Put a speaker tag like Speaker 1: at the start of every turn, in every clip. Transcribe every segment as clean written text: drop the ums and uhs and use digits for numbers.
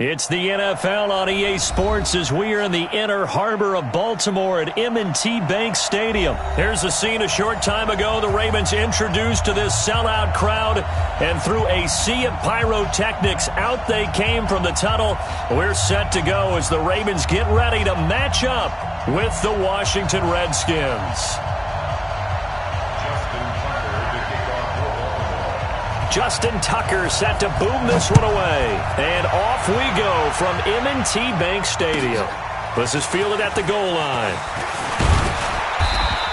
Speaker 1: It's the NFL on EA Sports as we are in the inner harbor of Baltimore at M&T Bank Stadium. Here's a scene a short time ago. The Ravens introduced to this sellout crowd, and through a sea of pyrotechnics, out they came from the tunnel. We're set to go as the Ravens get ready to match up with the Washington Redskins. Justin Tucker set to boom this one away. And off we go from M&T Bank Stadium. This is fielded at the goal line.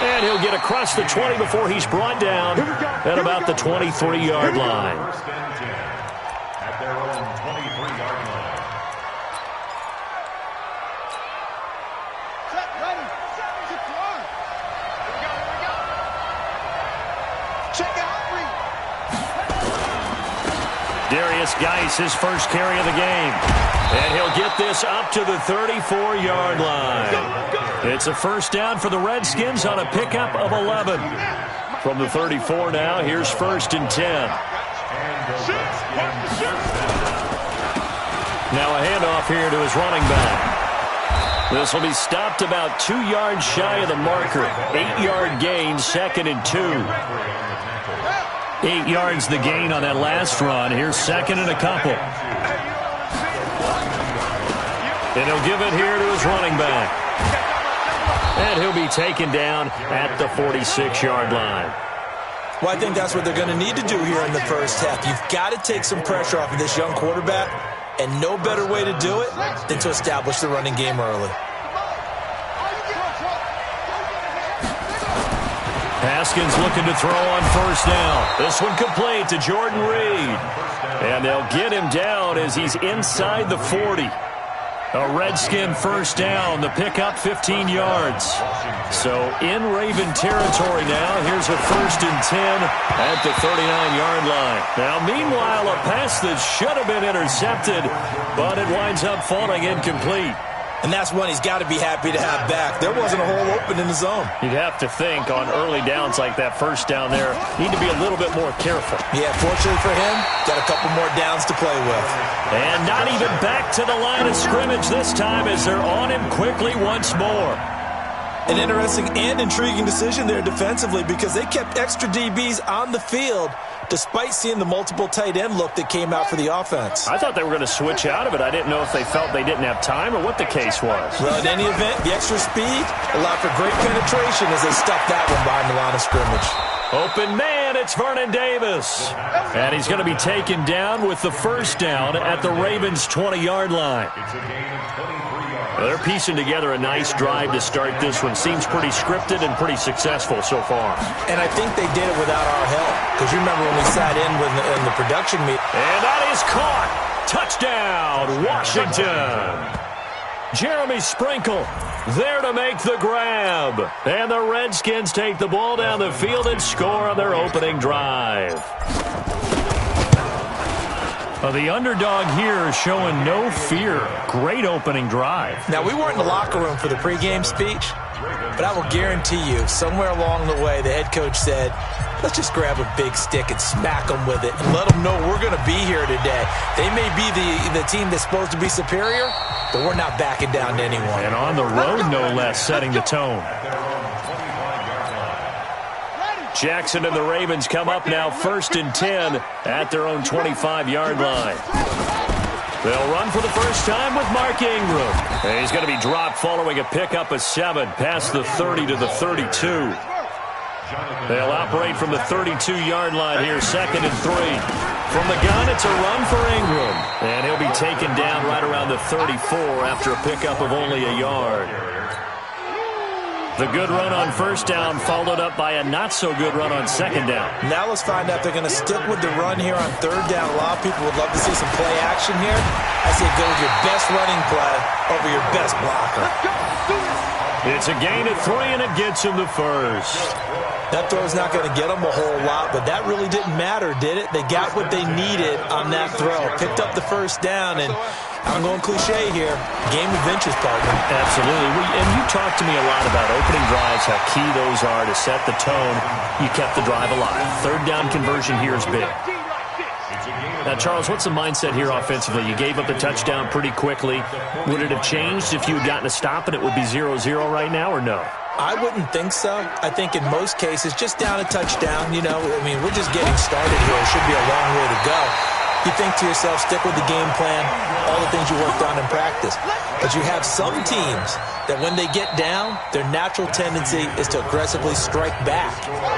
Speaker 1: And he'll get across the 20 before he's brought down at about the 23-yard line.
Speaker 2: At their own 23-yard line.
Speaker 3: Set, ready, set, run. Here we go. Check out.
Speaker 1: Darius Geis, his first carry of the game. And he'll get this up to the 34-yard line. It's a first down for the Redskins on a pickup of 11. From the 34 now, here's 1st and 10. Now a handoff here to his running back. This will be stopped about 2 yards shy of the marker. 8-yard gain, 2nd and 2. 8 yards the gain on that last run. Here's 2nd and a couple. And he'll give it here to his running back. And he'll be taken down at the 46-yard line.
Speaker 4: Well, I think that's what they're going to need to do here in the first half. You've got to take some pressure off of this young quarterback, and no better way to do it than to establish the running game early.
Speaker 1: Haskins looking to throw on first down. This one complete to Jordan Reed. And they'll get him down as he's inside the 40. A Redskin first down. The pickup 15 yards. So in Raven territory now. Here's a 1st and 10 at the 39-yard line. Now, meanwhile, a pass that should have been intercepted, but it winds up falling incomplete.
Speaker 4: And that's one he's got to be happy to have back. There wasn't a hole open in the zone.
Speaker 1: You'd have to think on early downs like that first down there, need to be a little bit more careful.
Speaker 4: Yeah, fortunately for him, got a couple more downs to play with.
Speaker 1: And not even back to the line of scrimmage this time as they're on him quickly once more.
Speaker 4: An interesting and intriguing decision there defensively because they kept extra DBs on the field despite seeing the multiple tight end look that came out for the offense.
Speaker 1: I thought they were going to switch out of it. I didn't know if they felt they didn't have time or what the case was.
Speaker 4: Well, in any event, the extra speed allowed for great penetration as they stuffed that one behind the line of scrimmage.
Speaker 1: Open man, it's Vernon Davis. And he's going to be taken down with the first down at the Ravens' 20-yard line.
Speaker 2: It's a gain of 23 yards.
Speaker 1: Well, they're piecing together a nice drive to start this one. Seems pretty scripted and pretty successful so far.
Speaker 4: And I think they did it without our help. Because you remember when we sat in in the production meeting.
Speaker 1: And that is caught. Touchdown, Washington. Jeremy Sprinkle there to make the grab. And the Redskins take the ball down the field and score on their opening drive. Well, the underdog here is showing no fear. Great opening drive.
Speaker 4: Now, we weren't in the locker room for the pregame speech, but I will guarantee you, somewhere along the way, the head coach said, let's just grab a big stick and smack them with it and let them know we're going to be here today. They may be the team that's supposed to be superior, but we're not backing down to anyone.
Speaker 1: And on the road, no less, setting the tone. Jackson and the Ravens come up now 1st and 10 at their own 25-yard line. They'll run for the first time with Mark Ingram. And he's going to be dropped following a pickup of 7 past the 30 to the 32. They'll operate from the 32-yard line here, 2nd and 3. From the gun, it's a run for Ingram. And he'll be taken down right around the 34 after a pickup of only a yard. The good run on first down followed up by a not-so-good run on second down.
Speaker 4: Now let's find out if they're going to stick with the run here on third down. A lot of people would love to see some play action here. I say go with your best running play over your best blocker.
Speaker 1: It's a gain of 3, and it gets him the first.
Speaker 4: That throw's not going to get them a whole lot, but that really didn't matter, did it? They got what they needed on that throw. Picked up the first down, and I'm going cliche here. Game of inches, partner.
Speaker 1: Absolutely. And you talked to me a lot about opening drives, how key those are to set the tone. You kept the drive alive. Third down conversion here is big.
Speaker 2: It's a gain
Speaker 1: Now, Charles, what's the mindset here offensively? You gave up the touchdown pretty quickly. Would it have changed if you had gotten a stop and it would be 0-0 right now, or no?
Speaker 4: I wouldn't think so. I think in most cases, just down a touchdown, we're just getting started here. It should be a long way to go. You think to yourself, stick with the game plan, all the things you worked on in practice. But you have some teams that when they get down, their natural tendency is to aggressively strike back.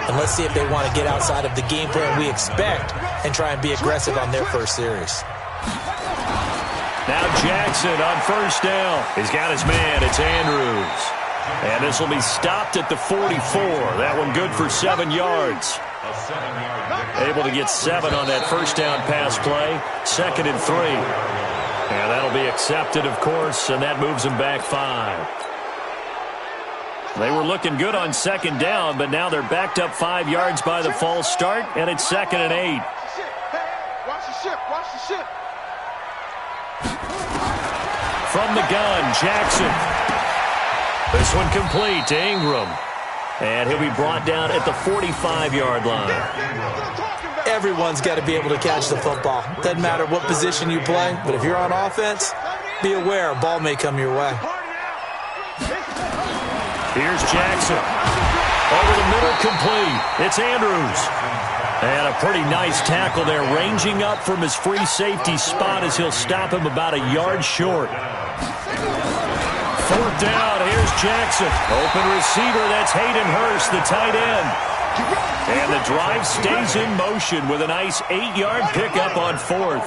Speaker 4: And let's see if they want to get outside of the game plan we expect and try and be aggressive on their first series.
Speaker 1: Now Jackson on first down. He's got his man. It's Andrews. And this will be stopped at the 44. That one good for 7 yards. Able to get 7 on that first down pass play. 2nd and 3. And that'll be accepted, of course, and that moves them back 5. They were looking good on 2nd down, but now they're backed up 5 yards by the false start, and it's 2nd and 8.
Speaker 3: Watch the ship. Watch the ship.
Speaker 1: From the gun, Jackson. This one complete to Ingram. And he'll be brought down at the 45-yard line.
Speaker 4: Everyone's got to be able to catch the football. Doesn't matter what position you play, but if you're on offense, be aware a ball may come your way.
Speaker 1: Here's Jackson. Over the middle, complete. It's Andrews. And a pretty nice tackle there, ranging up from his free safety spot as he'll stop him about a yard short. 4th down, here's Jackson. Open receiver, that's Hayden Hurst, the tight end. And the drive stays in motion with a nice 8-yard pickup on 4th.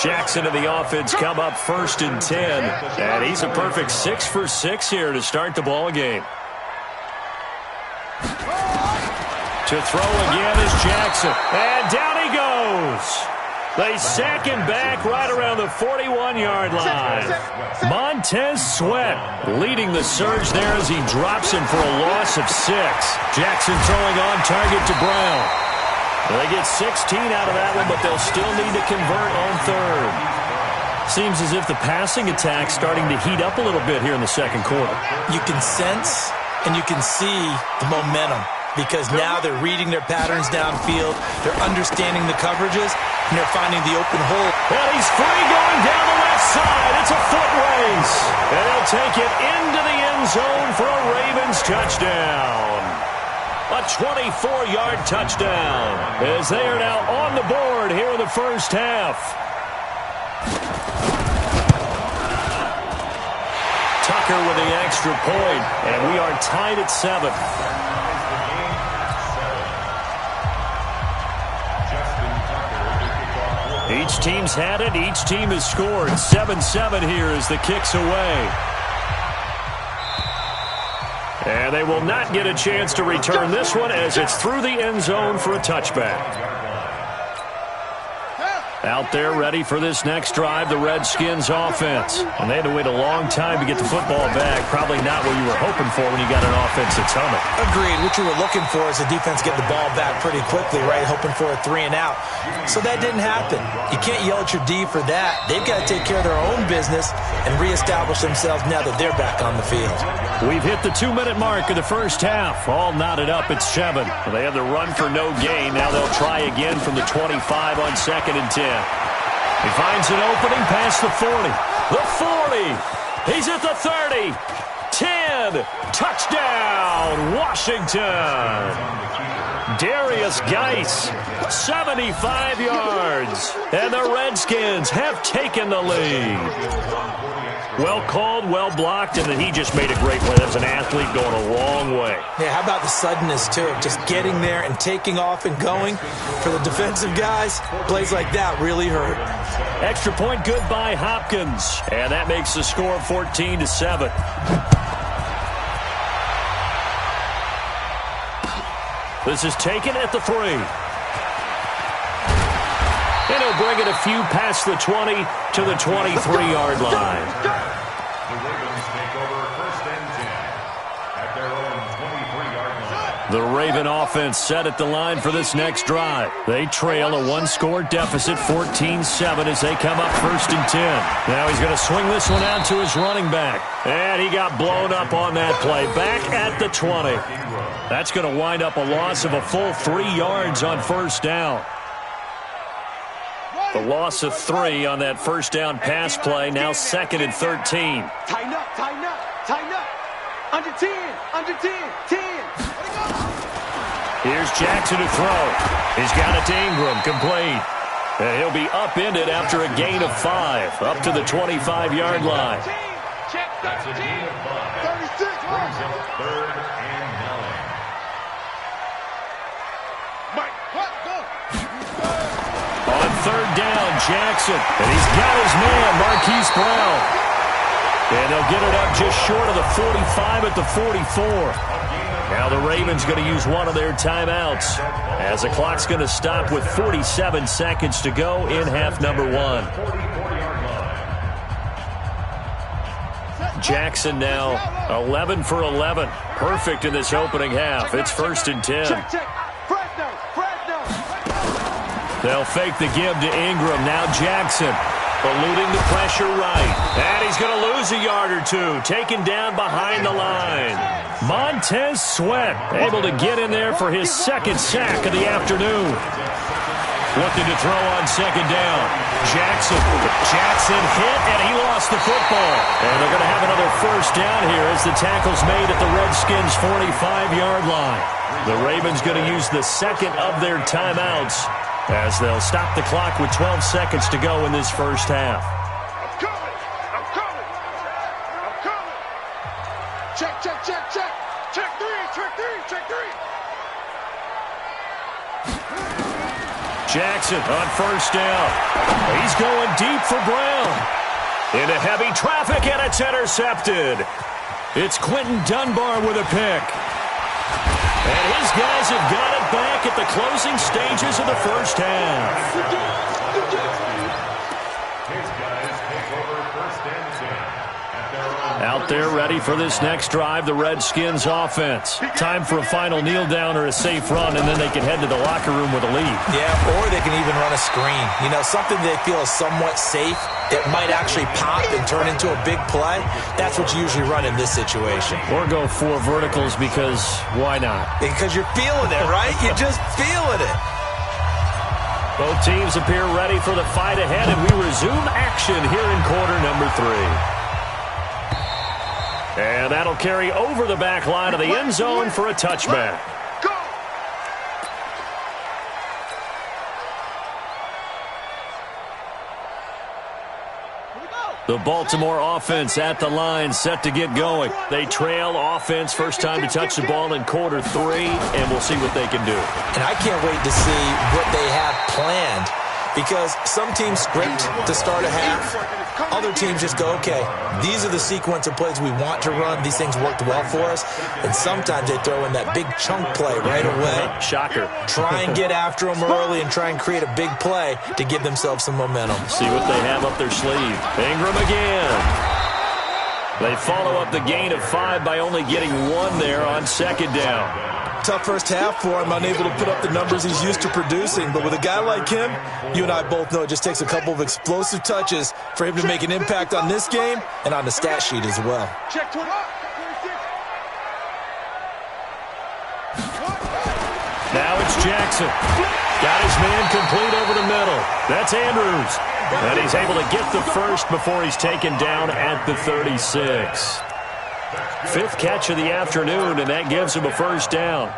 Speaker 1: Jackson and the offense come up 1st and 10. And he's a perfect 6 for 6 here to start the ball game. To throw again is Jackson. And down he goes. They sack him back right around the 41-yard line. Montez Sweat leading the surge there as he drops him for a loss of 6. Jackson throwing on target to Brown. They get 16 out of that one, but they'll still need to convert on 3rd. Seems as if the passing attack's starting to heat up a little bit here in the 2nd quarter.
Speaker 4: You can sense and you can see the momentum because now they're reading their patterns downfield, they're understanding the coverages, and they're finding the open hole.
Speaker 1: And he's free going down the left side. It's a foot race. And they'll take it into the end zone for a Ravens touchdown. A 24-yard touchdown as they are now on the board here in the first half. Tucker with the extra point, and we are tied at 7. Each team's had it. Each team has scored. 7-7 here as the kick's away. And they will not get a chance to return this one as it's through the end zone for a touchback. Out there ready for this next drive, the Redskins offense. And they had to wait a long time to get the football back. Probably not what you were hoping for when you got an offense that's humming.
Speaker 4: Agreed. What you were looking for is the defense get the ball back pretty quickly, right? Hoping for a 3 and out. So that didn't happen. You can't yell at your D for that. They've got to take care of their own business and reestablish themselves now that they're back on the field.
Speaker 1: We've hit the 2-minute mark of the first half. All knotted up at 7. They have the run for no gain. Now they'll try again from the 25 on 2nd and 10. He finds an opening past the 40. The 40. He's at the 30. 10. Touchdown, Washington. Darius Geis, 75 yards. And the Redskins have taken the lead. Well called, well blocked, and then he just made a great play. That was an athlete going a long way.
Speaker 4: Yeah, how about the suddenness, too? Just getting there and taking off and going. For the defensive guys, plays like that really hurt.
Speaker 1: Extra point good by Hopkins. And that makes the score 14-7. This is taken at the 3. And he'll bring it a few past the 20 to the 23-yard line.
Speaker 2: The Ravens take over 1st and 10 at their own 23-yard line.
Speaker 1: The Raven offense set at the line for this next drive. They trail a 1-score deficit, 14-7, as they come up 1st and 10. Now he's going to swing this one out to his running back. And he got blown up on that play. Back at the 20. That's going to wind up a loss of a full 3 yards on 1st down. The loss of 3 on that first down pass play. Now 2nd and 13.
Speaker 3: Tighten up, tighten up, tighten up. Under 10, under 10, 10.
Speaker 1: Here's Jackson to throw. He's got it to Ingram, complete. And he'll be upended after a gain of 5, up to the 25-yard line.
Speaker 2: That's a gain of 5.
Speaker 3: 36,
Speaker 2: Brings up 3rd and 9.
Speaker 3: Mike, what? Go.
Speaker 1: On 3rd down, Jackson. And he's got his man, Marquise Brown. And they'll get it up just short of the 45 at the 44. Now the Ravens going to use one of their timeouts as the clock's going to stop with 47 seconds to go in half number 1. Jackson now 11 for 11. Perfect in this opening half. It's 1st and 10. They'll fake the give to Ingram. Now Jackson eluding the pressure right. And he's going to lose a yard or 2. Taken down behind the line. Montez Sweat able to get in there for his 2nd sack of the afternoon. Looking to throw on 2nd down. Jackson hit, and he lost the football. And they're going to have another 1st down here as the tackle's made at the Redskins' 45-yard line. The Ravens going to use the 2nd of their timeouts as they'll stop the clock with 12 seconds to go in this first half.
Speaker 3: I'm coming. I'm coming. I'm coming. Check, check, check, check. Check 3, check 3, check 3.
Speaker 1: Jackson on 1st down. He's going deep for Brown. Into heavy traffic, and it's intercepted. It's Quentin Dunbar with a pick. And his guys have got it back at the closing stages of the first half.
Speaker 2: His guys take over 1st and 10.
Speaker 1: Out there ready for this next drive, the Redskins offense. Time for a final kneel down or a safe run, and then they can head to the locker room with a lead.
Speaker 4: Yeah, or they can even run a screen. You know, something they feel is somewhat safe that might actually pop and turn into a big play. That's what you usually run in this situation.
Speaker 1: Or go 4 verticals because why not?
Speaker 4: Because you're feeling it, right? You're just feeling it.
Speaker 1: Both teams appear ready for the fight ahead, and we resume action here in quarter number 3. And that'll carry over the back line of the end zone for a touchback.
Speaker 3: Go.
Speaker 1: The Baltimore offense at the line, set to get going. They trail offense, first time to touch the ball in quarter 3, and we'll see what they can do.
Speaker 4: And I can't wait to see what they have planned, because some teams script to start a half. Other teams just go, okay, these are the sequence of plays we want to run. These things worked well for us. And sometimes they throw in that big chunk play right away.
Speaker 1: Shocker.
Speaker 4: Try and get after them early and try and create a big play to give themselves some momentum.
Speaker 1: See what they have up their sleeve. Ingram again. They follow up the gain of 5 by only getting 1 there on 2nd down.
Speaker 4: Tough first half for him, unable to put up the numbers he's used to producing. But with a guy like him, you and I both know it just takes a couple of explosive touches for him to make an impact on this game and on the stat sheet as well.
Speaker 3: Check 20.
Speaker 1: Now it's Jackson. Got his man complete over the middle. That's Andrews. And he's able to get the first before he's taken down at the 36. 5th catch of the afternoon, and that gives him a first down.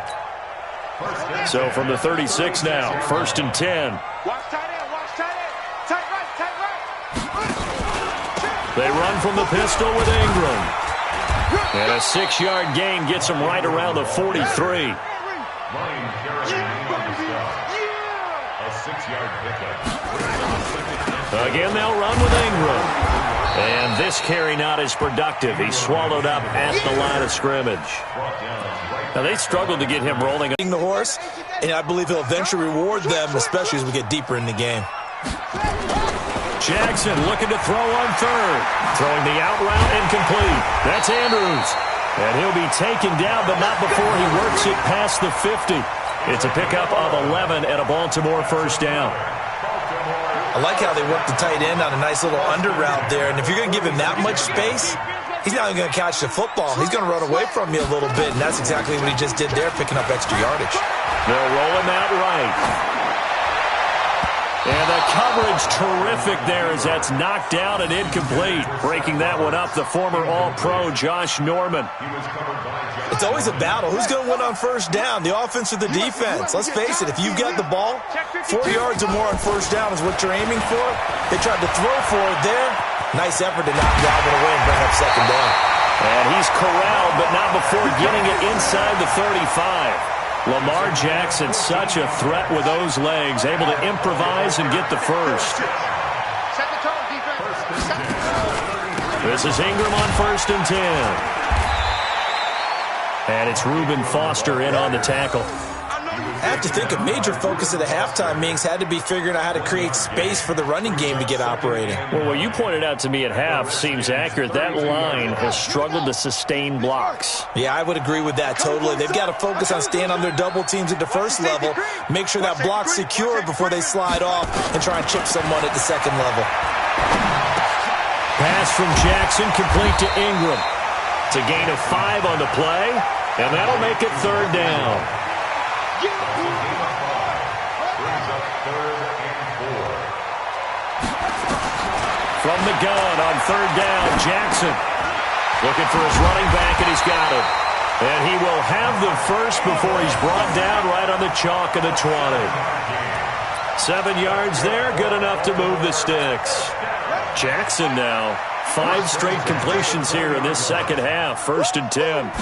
Speaker 1: So from the 36 now, 1st and 10.
Speaker 3: Watch tight end, watch tight end. Tight right, tight right.
Speaker 1: They run from the pistol with Ingram. And a 6-yard gain gets him right around the 43.
Speaker 2: Line carrying a 6-yard pickup.
Speaker 1: Again, they'll run with Ingram. And this carry not as productive. He's swallowed up at the line of scrimmage. Now, they struggled to get him rolling.
Speaker 4: The horse, and I believe he'll eventually reward them, especially as we get deeper in the game.
Speaker 1: Jackson looking to throw on 3rd. Throwing the out route incomplete. That's Andrews. And he'll be taken down, but not before he works it past the 50. It's a pickup of 11 and a Baltimore first down.
Speaker 4: I like how they work the tight end on a nice little under route there. And if you're going to give him that much space, he's not even going to catch the football. He's going to run away from you a little bit, and that's exactly what he just did there, picking up extra yardage.
Speaker 1: They'll roll him out right. And the coverage terrific there as that's knocked down and incomplete. Breaking that one up, the former All-Pro Josh Norman.
Speaker 4: It's always a battle. Who's going to win on first down, the offense or the defense? Let's face it, if you've got the ball, 4 yards or more on first down is what you're aiming for. They tried to throw for it there. Nice effort to knock Galvin away and bring up second down.
Speaker 1: And he's corralled, but not before getting it inside the 35. Lamar Jackson, such a threat with those legs, able to improvise and get the first.
Speaker 3: Set the tone, defense.
Speaker 1: This is Ingram on 1st and 10. And it's Reuben Foster in on the tackle.
Speaker 4: I have to think a major focus of the halftime meetings had to be figuring out how to create space for the running game to get operating.
Speaker 1: Well, what you pointed out to me at half seems accurate. That line has struggled to sustain blocks.
Speaker 4: Yeah, I would agree with that totally. They've got to focus on staying on their double teams at the first level, make sure that block's secure before they slide off and try and chip someone at the second level.
Speaker 1: Pass from Jackson complete to Ingram. It's a gain of 5 on the play, and that'll make it 3rd down. From the gun on 3rd down, Jackson looking for his running back, and he's got it. And he will have the first before he's brought down right on the chalk of the 20. 7 yards there, good enough to move the sticks. Jackson now, 5 straight completions here in this second half, 1st and 10.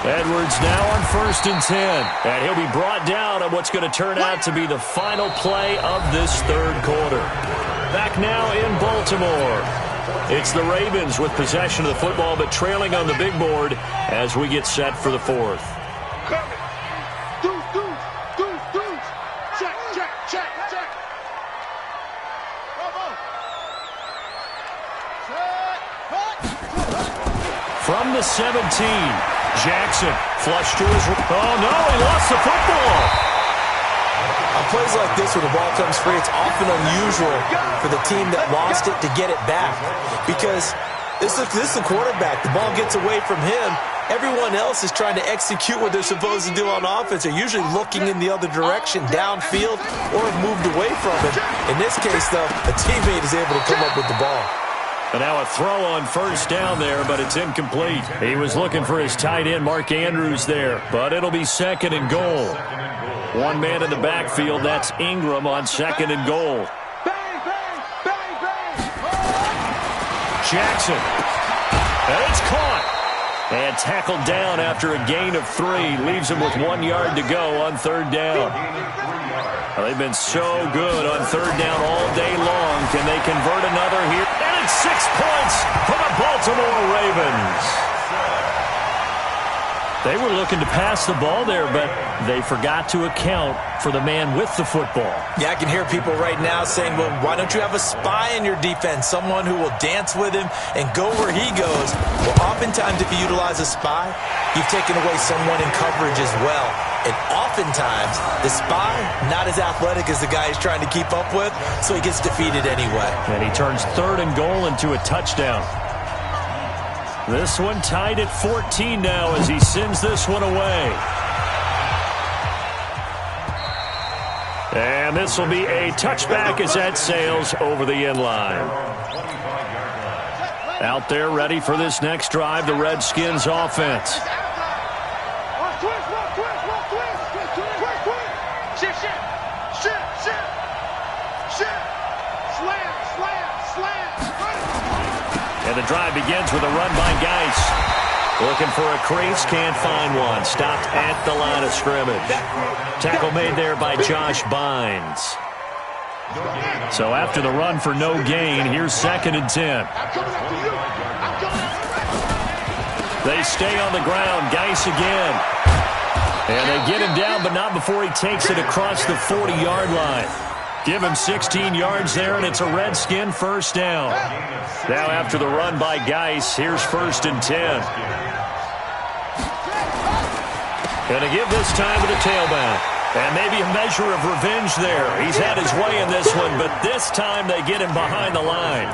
Speaker 1: Edwards now on 1st and 10. And he'll be brought down on what's going to turn out to be the final play of this 3rd quarter. Back now in Baltimore. It's the Ravens with possession of the football, but trailing on the big board as we get set for the 4th.
Speaker 3: Coming. Deuce. Check. Bravo.
Speaker 1: From the 17, Jackson flushed to his... Oh, no, he lost the football.
Speaker 4: On plays like this, when the ball comes free, it's often unusual for the team that lost it to get it back. Because this is the quarterback. The ball gets away from him. Everyone else is trying to execute what they're supposed to do on offense. They're usually looking in the other direction, downfield, or have moved away from it. In this case, though, a teammate is able to come up with the ball.
Speaker 1: And now a throw on 1st down there, but it's incomplete. He was looking for his tight end, Mark Andrews, there. But it'll be 2nd and goal. One man in the backfield, that's Ingram on 2nd and goal. Jackson. And it's caught. And tackled down after a gain of 3. Leaves him with 1 yard to go on 3rd down. Well, they've been so good on 3rd down all day long. Can they convert another here? And it's 6 points for the Baltimore Ravens. They were looking to pass the ball there, but they forgot to account for the man with the football.
Speaker 4: Yeah, I can hear people right now saying, well, why don't you have a spy in your defense, someone who will dance with him and go where he goes? Well, oftentimes if you utilize a spy, you've taken away someone in coverage as well. And oftentimes, the spy, not as athletic as the guy he's trying to keep up with, so he gets defeated anyway.
Speaker 1: And he turns 3rd and goal into a touchdown. This one tied at 14 now as he sends this one away. And this will be a touchback as that sails over the end line. Out there ready for this next drive, the Redskins offense. And the drive begins with a run by Geis. Looking for a crease, can't find one. Stopped at the line of scrimmage. Tackle made there by Josh Bynes. So after the run for no gain, here's 2nd and 10. They stay on the ground. Geis again. And they get him down, but not before he takes it across the 40-yard line. Give him 16 yards there, and it's a Redskin 1st down. Now after the run by Geis, here's 1st and 10. Going to give this time to the tailback. And maybe a measure of revenge there. He's had his way in this one, but this time they get him behind the line.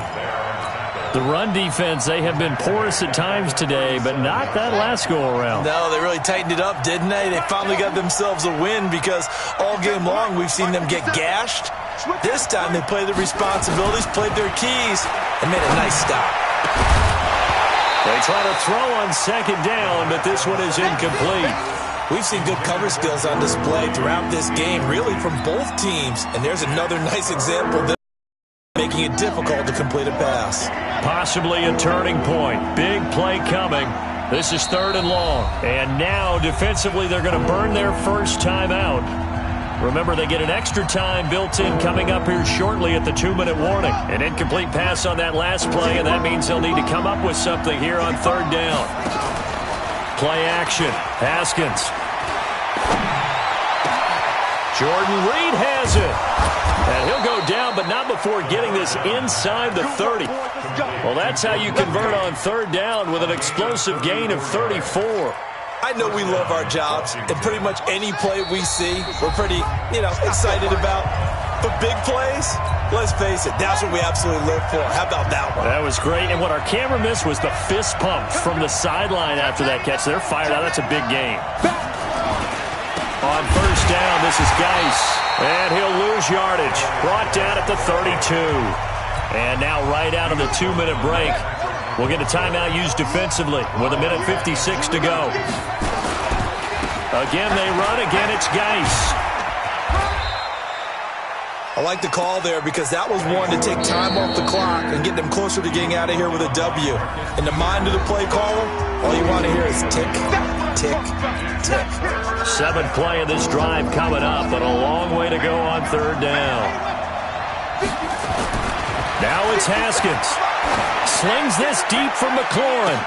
Speaker 1: The run defense, they have been porous at times today, but not that last go-around.
Speaker 4: No, they really tightened it up, didn't they? They finally got themselves a win because all game long we've seen them get gashed. This time they played their responsibilities, played their keys, and made a nice stop.
Speaker 1: They try to throw on second down, but this one is incomplete.
Speaker 4: We've seen good cover skills on display throughout this game, really from both teams. And there's another nice example of making it difficult to complete a pass.
Speaker 1: Possibly a turning point. Big play coming. This is 3rd and long. And now, defensively, they're going to burn their first time out. Remember, they get an extra time built in coming up here shortly at the 2-minute warning. An incomplete pass on that last play, and that means they'll need to come up with something here on 3rd down. Play action. Haskins. Jordan Reed has it. And he'll go down, but not before getting this inside the 30. Well, that's how you convert on 3rd down with an explosive gain of 34.
Speaker 4: I know we love our jobs, and pretty much any play we see, we're pretty, excited about. But big plays, let's face it, that's what we absolutely live for. How about that one?
Speaker 1: That was great, and what our camera missed was the fist pump from the sideline after that catch. They're fired out. That's a big gain. On 1st down, this is Geis, and he'll lose yardage. Brought down at the 32. And now right out of the 2-minute break, we'll get a timeout used defensively with 1:56 to go. Again, they run. Again, it's Geis.
Speaker 4: I like the call there because that was one to take time off the clock and get them closer to getting out of here with a W. In the mind of the play caller, all you want to hear is tick, tick, tick.
Speaker 1: 7th play of this drive coming up, but a long way to go on 3rd down. Now it's Haskins. Slings this deep from McLaurin.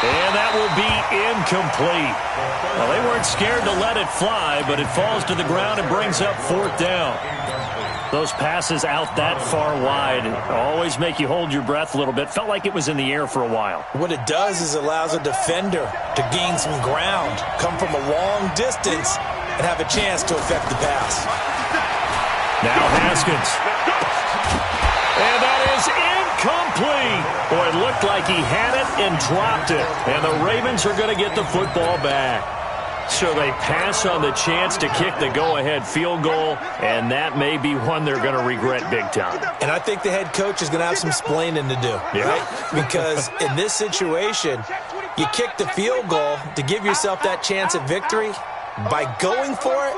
Speaker 1: And that will be incomplete. Well, they weren't scared to let it fly, but it falls to the ground and brings up 4th down. Those passes out that far wide always make you hold your breath a little bit. Felt like it was in the air for a while.
Speaker 4: What it does is it allows a defender to gain some ground, come from a long distance, and have a chance to affect the pass.
Speaker 1: Now Haskins. And that is incomplete. Boy, it looked like he had it and dropped it. And the Ravens are going to get the football back. So they pass on the chance to kick the go-ahead field goal, and that may be one they're going to regret big time.
Speaker 4: And I think the head coach is going to have some splaining to do, right? Because in this situation, you kick the field goal to give yourself that chance at victory. By going for it,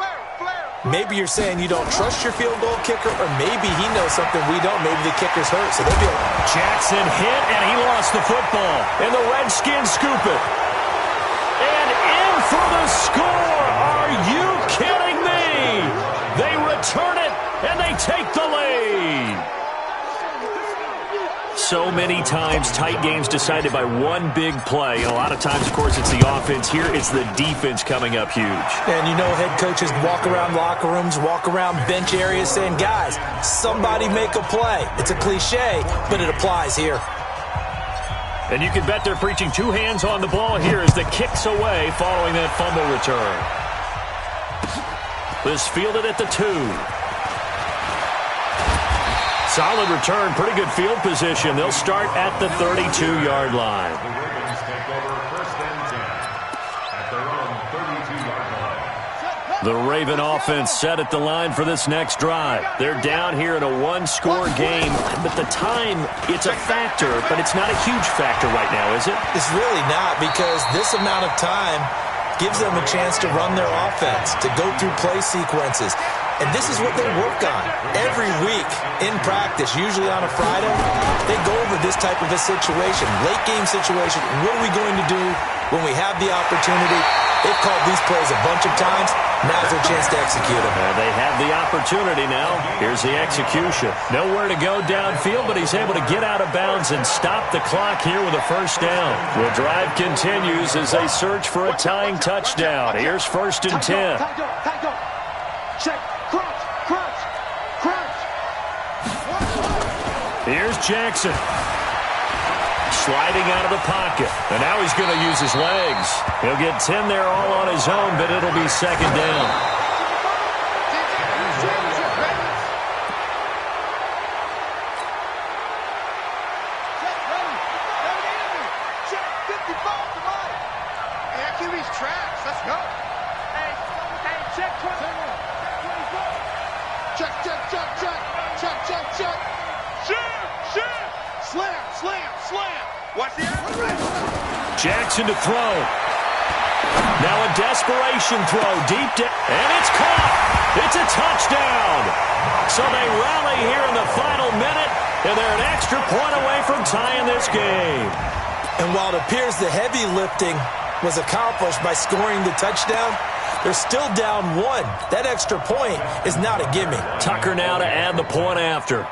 Speaker 4: maybe you're saying you don't trust your field goal kicker, or maybe he knows something we don't. Maybe the kicker's hurt, so they'll be like,
Speaker 1: Jackson hit, and he lost the football. And the Redskins scoop it. And in for the score. Are you kidding me? They return it, and they take the lead. So many times, tight games decided by one big play. And a lot of times, of course, it's the offense. Here, it's the defense coming up huge.
Speaker 4: And you know head coaches walk around locker rooms, walk around bench areas saying, guys, somebody make a play. It's a cliche, but it applies here.
Speaker 1: And you can bet they're preaching 2 hands on the ball here as the kick's away following that fumble return. This fielded at the 2. Solid return, pretty good field position. They'll start at the 32-yard line.
Speaker 2: The Ravens take over 1st and 10 at their own 32-yard line.
Speaker 1: The Raven offense set at the line for this next drive. They're down here in a 1-score game, but the time, it's a factor, but it's not a huge factor right now, is it?
Speaker 4: It's really not, because this amount of time gives them a chance to run their offense, to go through play sequences. And this is what they work on every week in practice, usually on a Friday. They go over this type of a situation, late game situation. What are we going to do when we have the opportunity? They've called these plays a bunch of times. Now's their chance to execute them.
Speaker 1: They have the opportunity now. Here's the execution. Nowhere to go downfield, but he's able to get out of bounds and stop the clock here with a 1st down. The drive continues as they search for a tying touchdown. Here's 1st and 10.
Speaker 3: Check. Crunch.
Speaker 1: Here's Jackson. Sliding out of the pocket. And now he's going to use his legs. He'll get 10 there all on his own, but it'll be 2nd down.
Speaker 3: tracks. Let's go. Hey, check 20. Check. Shoot. Slam. Watch the air.
Speaker 1: Jackson to throw. Now a desperation throw deep down, and it's caught. It's a touchdown. So they rally here in the final minute, and they're an extra point away from tying this game.
Speaker 4: And while it appears the heavy lifting was accomplished by scoring the touchdown, they're still down 1. That extra point is not a gimme.
Speaker 1: Tucker now to add the point after.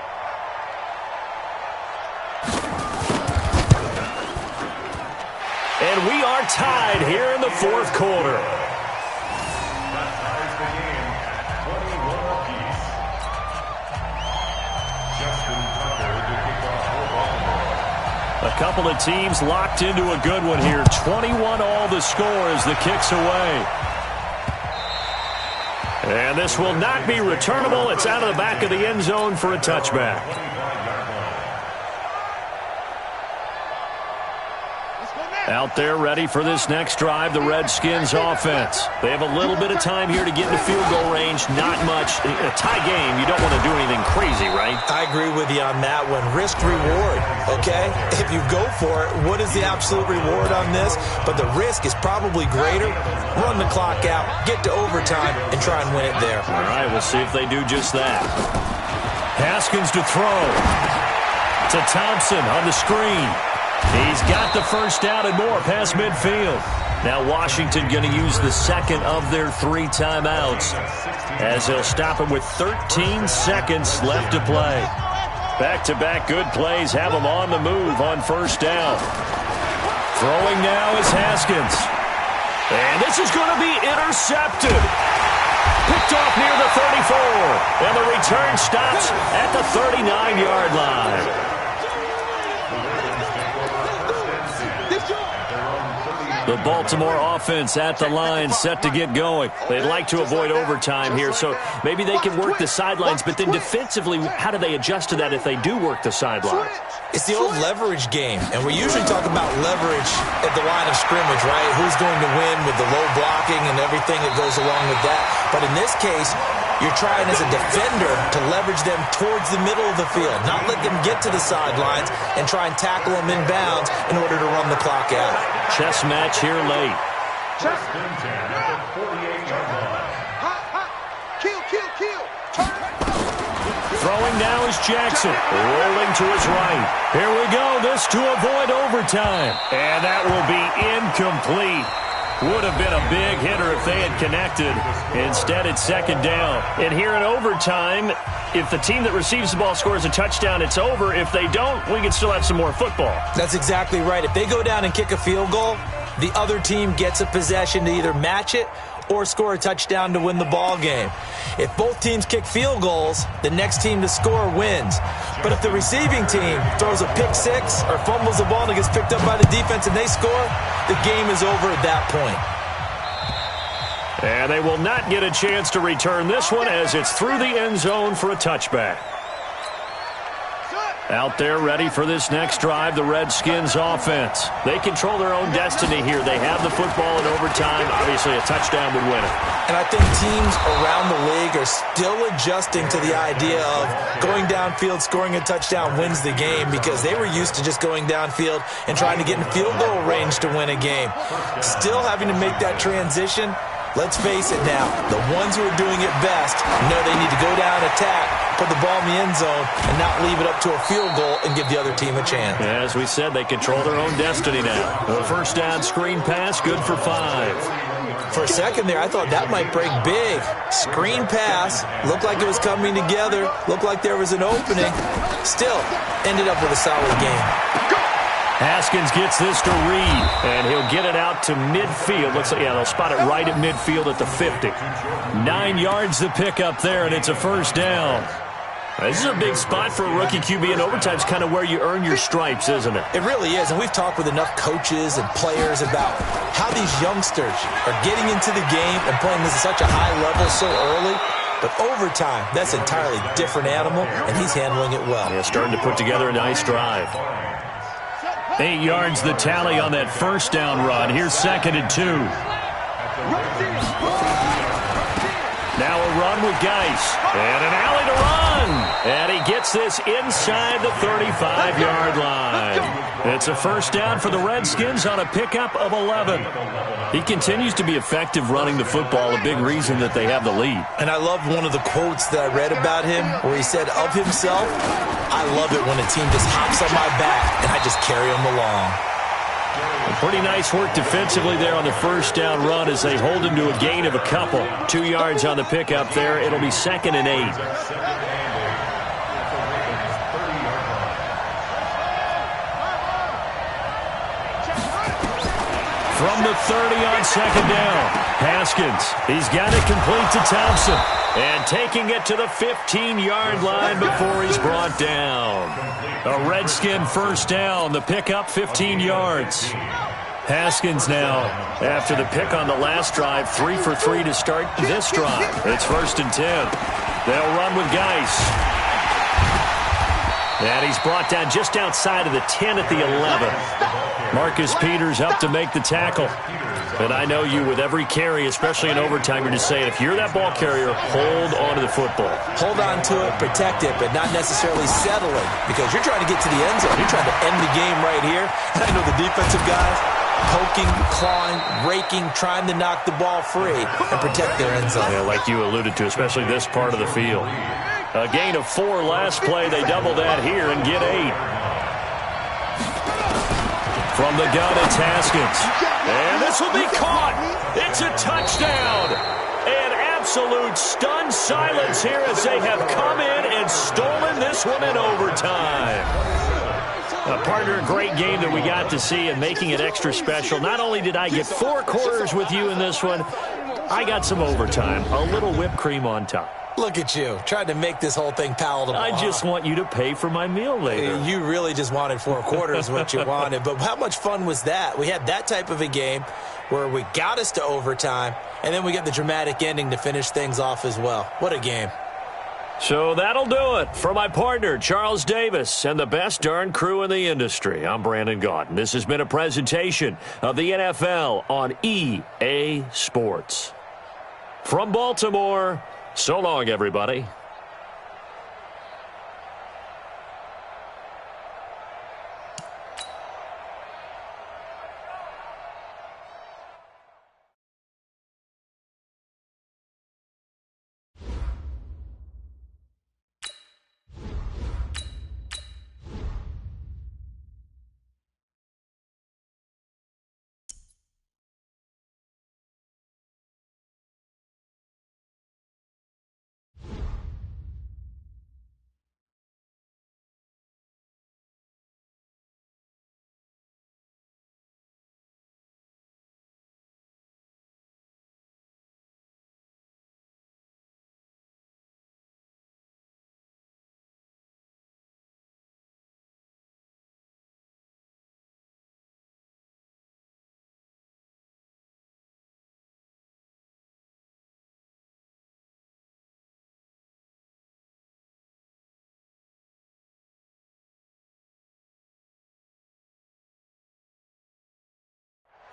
Speaker 1: And we are tied here in the fourth quarter.
Speaker 2: That ties the game at 21 apiece. Justin Tucker to kick off for Baltimore.
Speaker 1: A couple of teams locked into a good one here. 21 all the score as the kick's away. And this will not be returnable. It's out of the back of the end zone for a touchback. Out there ready for this next drive, the Redskins offense. They have a little bit of time here to get into field goal range. Not much. A tie game, you don't want to do anything crazy, right?
Speaker 4: I agree with you on that one. Risk reward, okay? If you go for it, what is the absolute reward on this? But the risk is probably greater. Run the clock out, get to overtime, and try and win it there.
Speaker 1: All right, we'll see if they do just that. Haskins to throw. To Thompson on the screen. He's got the first down and more past midfield. Now Washington going to use the second of their 3 timeouts as they'll stop him with 13 seconds left to play. Back-to-back good plays have them on the move on first down. Throwing now is Haskins. And this is going to be intercepted. Picked off near the 34. And the return stops at the 39-yard line. The Baltimore offense at the line, set to get going. They'd like to avoid overtime here, so maybe they can work the sidelines, but then defensively, how do they adjust to that if they do work the sidelines?
Speaker 4: It's the old leverage game, and we usually talk about leverage at the line of scrimmage, right? Who's going to win with the low blocking and everything that goes along with that. But in this case, you're trying as a defender to leverage them towards the middle of the field, not let them get to the sidelines and try and tackle them inbounds in order to run the clock out.
Speaker 1: Chess match here late.
Speaker 3: Kill.
Speaker 1: Throwing now is Jackson, rolling to his right. Here we go, this to avoid overtime. And that will be incomplete. Would have been a big hitter if they had connected. Instead, it's second down. And here in overtime, if the team that receives the ball scores a touchdown, it's over. If they don't, we can still have some more football.
Speaker 4: That's exactly right. If they go down and kick a field goal, the other team gets a possession to either match it or score a touchdown to win the ball game. If both teams kick field goals, the next team to score wins. But if the receiving team throws a pick six or fumbles the ball and it gets picked up by the defense and they score, the game is over at that point.
Speaker 1: And they will not get a chance to return this one as it's through the end zone for a touchback. Out there ready for this next drive, the Redskins offense. They control their own destiny here. They have the football in overtime. Obviously, a touchdown would win it.
Speaker 4: And I think teams around the league are still adjusting to the idea of going downfield, scoring a touchdown wins the game, because they were used to just going downfield and trying to get in field goal range to win a game. Still having to make that transition. Let's face it now, the ones who are doing it best know they need to go down, attack, put the ball in the end zone, and not leave it up to a field goal and give the other team a chance.
Speaker 1: As we said, they control their own destiny now. The first down screen pass, good for 5.
Speaker 4: For a second there, I thought that might break big. Screen pass, looked like it was coming together, looked like there was an opening. Still, ended up with a solid game.
Speaker 1: Haskins gets this to Reed, and he'll get it out to midfield. Looks like, yeah, they'll spot it right at midfield at the 50. 9 yards to pick up there, and it's a first down. This is a big spot for a rookie QB, and overtime's kind of where you earn your stripes, isn't it?
Speaker 4: It really is, and we've talked with enough coaches and players about how these youngsters are getting into the game and playing this at such a high level so early. But overtime, that's an entirely different animal, and he's handling it well.
Speaker 1: Yeah, starting to put together a nice drive. 8 yards the tally on that first down run. Here's 2nd and 2. Now a run with Geis. And an alley to run. And he gets this inside the 35-yard line. It's a first down for the Redskins on a pickup of 11. He continues to be effective running the football, a big reason that they have the lead.
Speaker 4: And I love one of the quotes that I read about him where he said of himself, I love it when a team just hops on my back and I just carry them along.
Speaker 1: Pretty nice work defensively there on the first down run as they hold him to a gain of a couple. 2 yards on the pickup there. It'll be 2nd and 8. From the 30 on 2nd down. Haskins, he's got it complete to Thompson. And taking it to the 15-yard line before he's brought down. A Redskin first down. The pickup 15 yards. Haskins now, after the pick on the last drive, 3 for 3 to start this drive. It's 1st and 10. They'll run with Geis. And he's brought down just outside of the 10 at the 11. Marcus Peters up to make the tackle. And I know you, with every carry, especially in overtime, you're just saying, if you're that ball carrier, hold on to the football.
Speaker 4: Hold on to it, protect it, but not necessarily settling, because you're trying to get to the end zone. You're trying to end the game right here. I know the defensive guys poking, clawing, raking, trying to knock the ball free and protect their end zone.
Speaker 1: Yeah, like you alluded to, especially this part of the field. A gain of 4 last play. They double that here and get 8. From the gun, it's Haskins. And this will be caught. It's a touchdown. An absolute stunned silence here as they have come in and stolen this one in overtime. Partner, a great game that we got to see and making it extra special. Not only did I get 4 quarters with you in this one, I got some overtime. A little whipped cream on top.
Speaker 4: Look at you, trying to make this whole thing palatable.
Speaker 1: I just want you to pay for my meal later.
Speaker 4: You really just wanted 4 quarters, what you wanted. But how much fun was that? We had that type of a game where we got us to overtime, and then we got the dramatic ending to finish things off as well. What a game.
Speaker 1: So that'll do it for my partner, Charles Davis, and the best darn crew in the industry. I'm Brandon Gaudin. This has been a presentation of the NFL on EA Sports. From Baltimore, so long, everybody.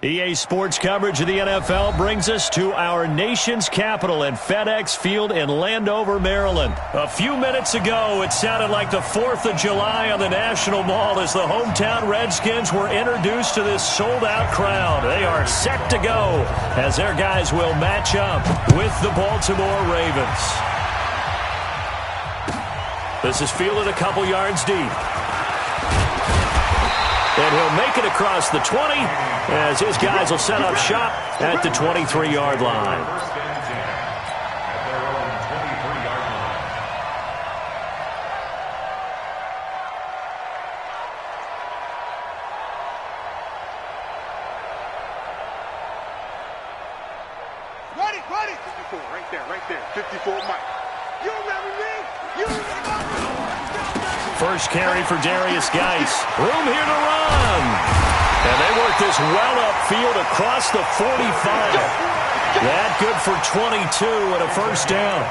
Speaker 1: EA Sports coverage of the NFL brings us to our nation's capital in FedEx Field in Landover, Maryland. A few minutes ago, it sounded like the 4th of July on the National Mall as the hometown Redskins were introduced to this sold-out crowd. They are set to go as their guys will match up with the Baltimore Ravens. This is fielded a couple yards deep. And he'll make it across the 20 as his guys will set up shop at the 23-yard line.
Speaker 3: Ready, ready. 54, right there. 54, Mike. You remember me? You remember me?
Speaker 1: First carry for Darius Geis. Room here to run. And they work this well upfield across the 45. That good for 22 and a first down.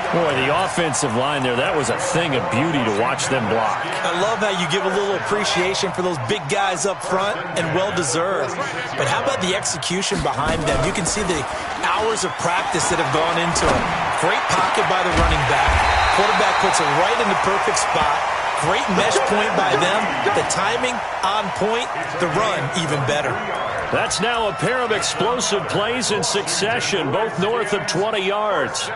Speaker 1: Boy, the offensive line there, that was a thing of beauty to watch them block.
Speaker 4: I love how you give a little appreciation for those big guys up front, and well-deserved. But how about the execution behind them? You can see the hours of practice that have gone into it. Great pocket by the running back. Quarterback puts it right in the perfect spot. Great mesh point by them. The timing on point. The run even better.
Speaker 1: That's now a pair of explosive plays in succession, both north of 20 yards.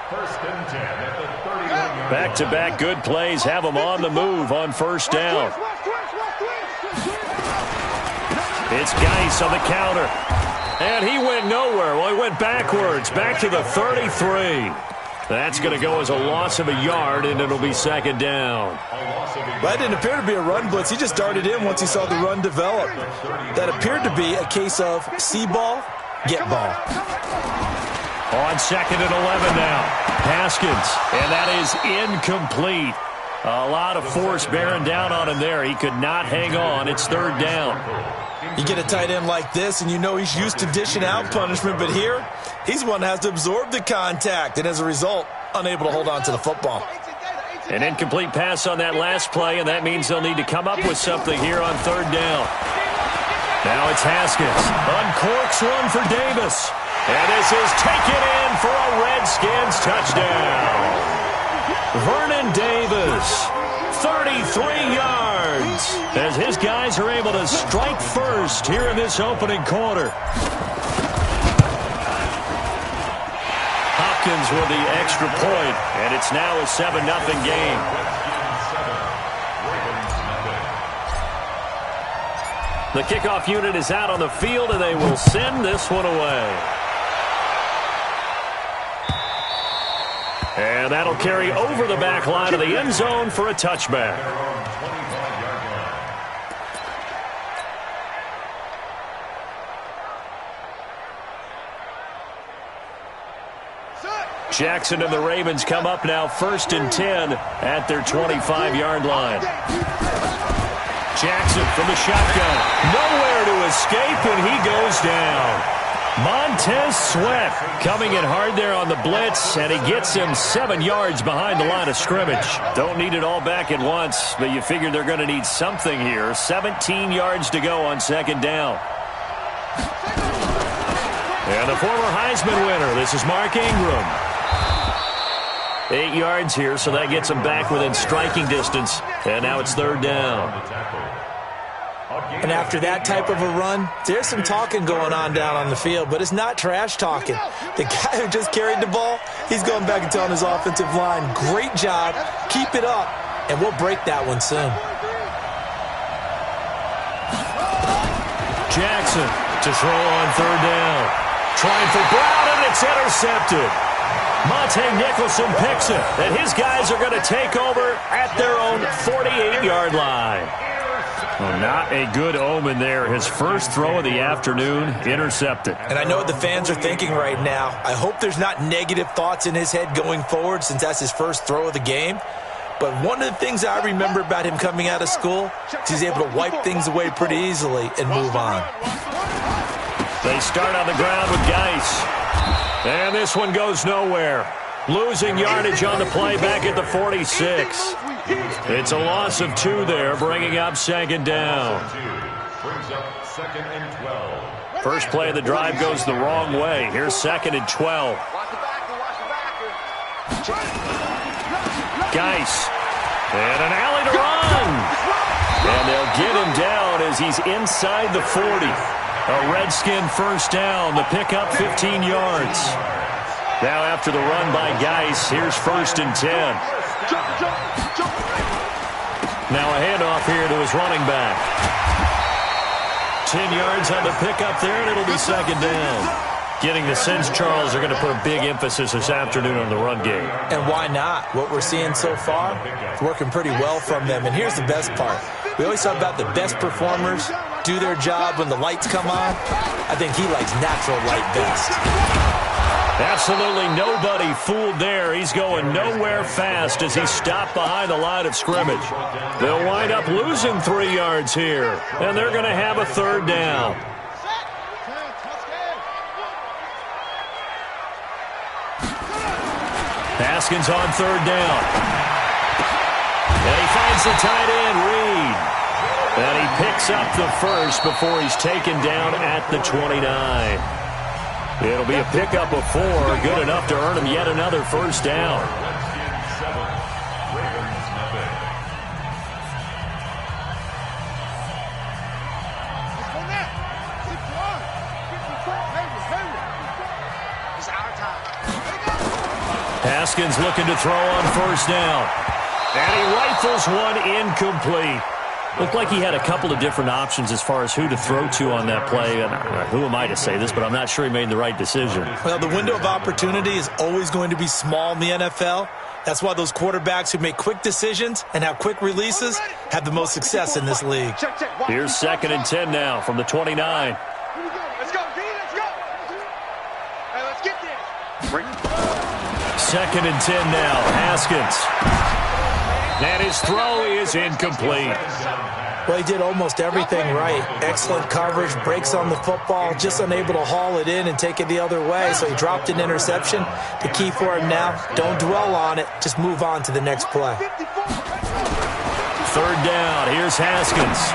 Speaker 2: First and 10 at the 31-yard line.
Speaker 1: Back-to-back good plays have them on the move on first down. It's Geis on the counter. And he went nowhere. Well, he went backwards, back to the 33. That's going to go as a loss of a yard, and it'll be second down.
Speaker 4: That didn't appear to be a run blitz. He just darted in once he saw the run develop. That appeared to be a case of see ball, get ball.
Speaker 1: On second and 11 now. Haskins, and that is incomplete. A lot of force bearing down on him there. He could not hang on. It's third down.
Speaker 4: You get a tight end like this, and you know he's used to dishing out punishment, but here, he's one that has to absorb the contact, and as a result, unable to hold on to the football.
Speaker 1: An incomplete pass on that last play, and that means they'll need to come up with something here on third down. Now it's Haskins. Uncorks one for Davis. And this is taken in for a Redskins touchdown. Vernon Davis, 33 yards, as his guys are able to strike first here in this opening quarter. Hopkins with the extra point, and it's now a 7-0 game. The kickoff unit is out on the field, and they will send this one away. And that'll carry over the back line of the end zone for a touchback. Jackson and the Ravens come up now first and 10 at their 25-yard line. Jackson from the shotgun. Nowhere to escape, and he goes down. Montez Sweat coming in hard there on the blitz, and he gets him 7 yards behind the line of scrimmage. Don't need it all back at once, but you figure they're going to need something here. 17 yards to go on second down. And the former Heisman winner, this is Mark Ingram. 8 yards here, so that gets him back within striking distance. And now it's third down.
Speaker 4: And after that type of a run, there's some talking going on down on the field, but it's not trash talking. The guy who just carried the ball, he's going back and telling his offensive line, great job, keep it up, and we'll break that one soon.
Speaker 1: Jackson to throw on third down. Trying for Brown, and it's intercepted. Monte Nicholson picks it, and his guys are going to take over at their own 48-yard line. Well, not a good omen there. His first throw of the afternoon intercepted.
Speaker 4: And I know what the fans are thinking right now. I hope there's not negative thoughts in his head going forward since that's his first throw of the game. But one of the things I remember about him coming out of school is he's able to wipe things away pretty easily and move on.
Speaker 1: They start on the ground with Geis. And this one goes nowhere. Losing yardage on the play back at the 46. It's a loss of 2 there, bringing up second down. First play of the drive goes the wrong way. Here's second and 12. Geis. And an alley to run. And they'll get him down as he's inside the 40. A Redskin first down. The pickup 15 yards. Now after the run by Geis, here's first and 10. Now a handoff here to his running back. 10 yards on the pickup there, and it'll be second down. Getting the sense Charles are going to put a big emphasis this afternoon on the run game.
Speaker 4: And why not? What we're seeing so far is working pretty well from them. And here's the best part. We always talk about the best performers do their job when the lights come on. I think he likes natural light best.
Speaker 1: Absolutely nobody fooled there. He's going nowhere fast as he stopped behind the line of scrimmage. They'll wind up losing 3 yards here, and they're going to have a third down. Haskins on third down. And he finds the tight end, Reed. And he picks up the first before he's taken down at the 29. It'll be a pickup of 4, good enough to earn him yet another first down. Haskins looking to throw on first down. And he rifles one incomplete. Looked like he had a couple of different options as far as who to throw to on that play. And who am I to say this, but I'm not sure he made the right decision.
Speaker 4: Well, the window of opportunity is always going to be small in the NFL. That's why those quarterbacks who make quick decisions and have quick releases have the most success in this league.
Speaker 1: Here's 2nd and 10 now from the 29.
Speaker 3: Let's go, D, let's go. Hey, let's get this.
Speaker 1: 2nd and 10 now. Haskins. And his throw is incomplete.
Speaker 4: Well, he did almost everything right. Excellent coverage, breaks on the football, just unable to haul it in and take it the other way. So he dropped an interception. The key for him now, don't dwell on it. Just move on to the next play.
Speaker 1: 3rd down. Here's Haskins.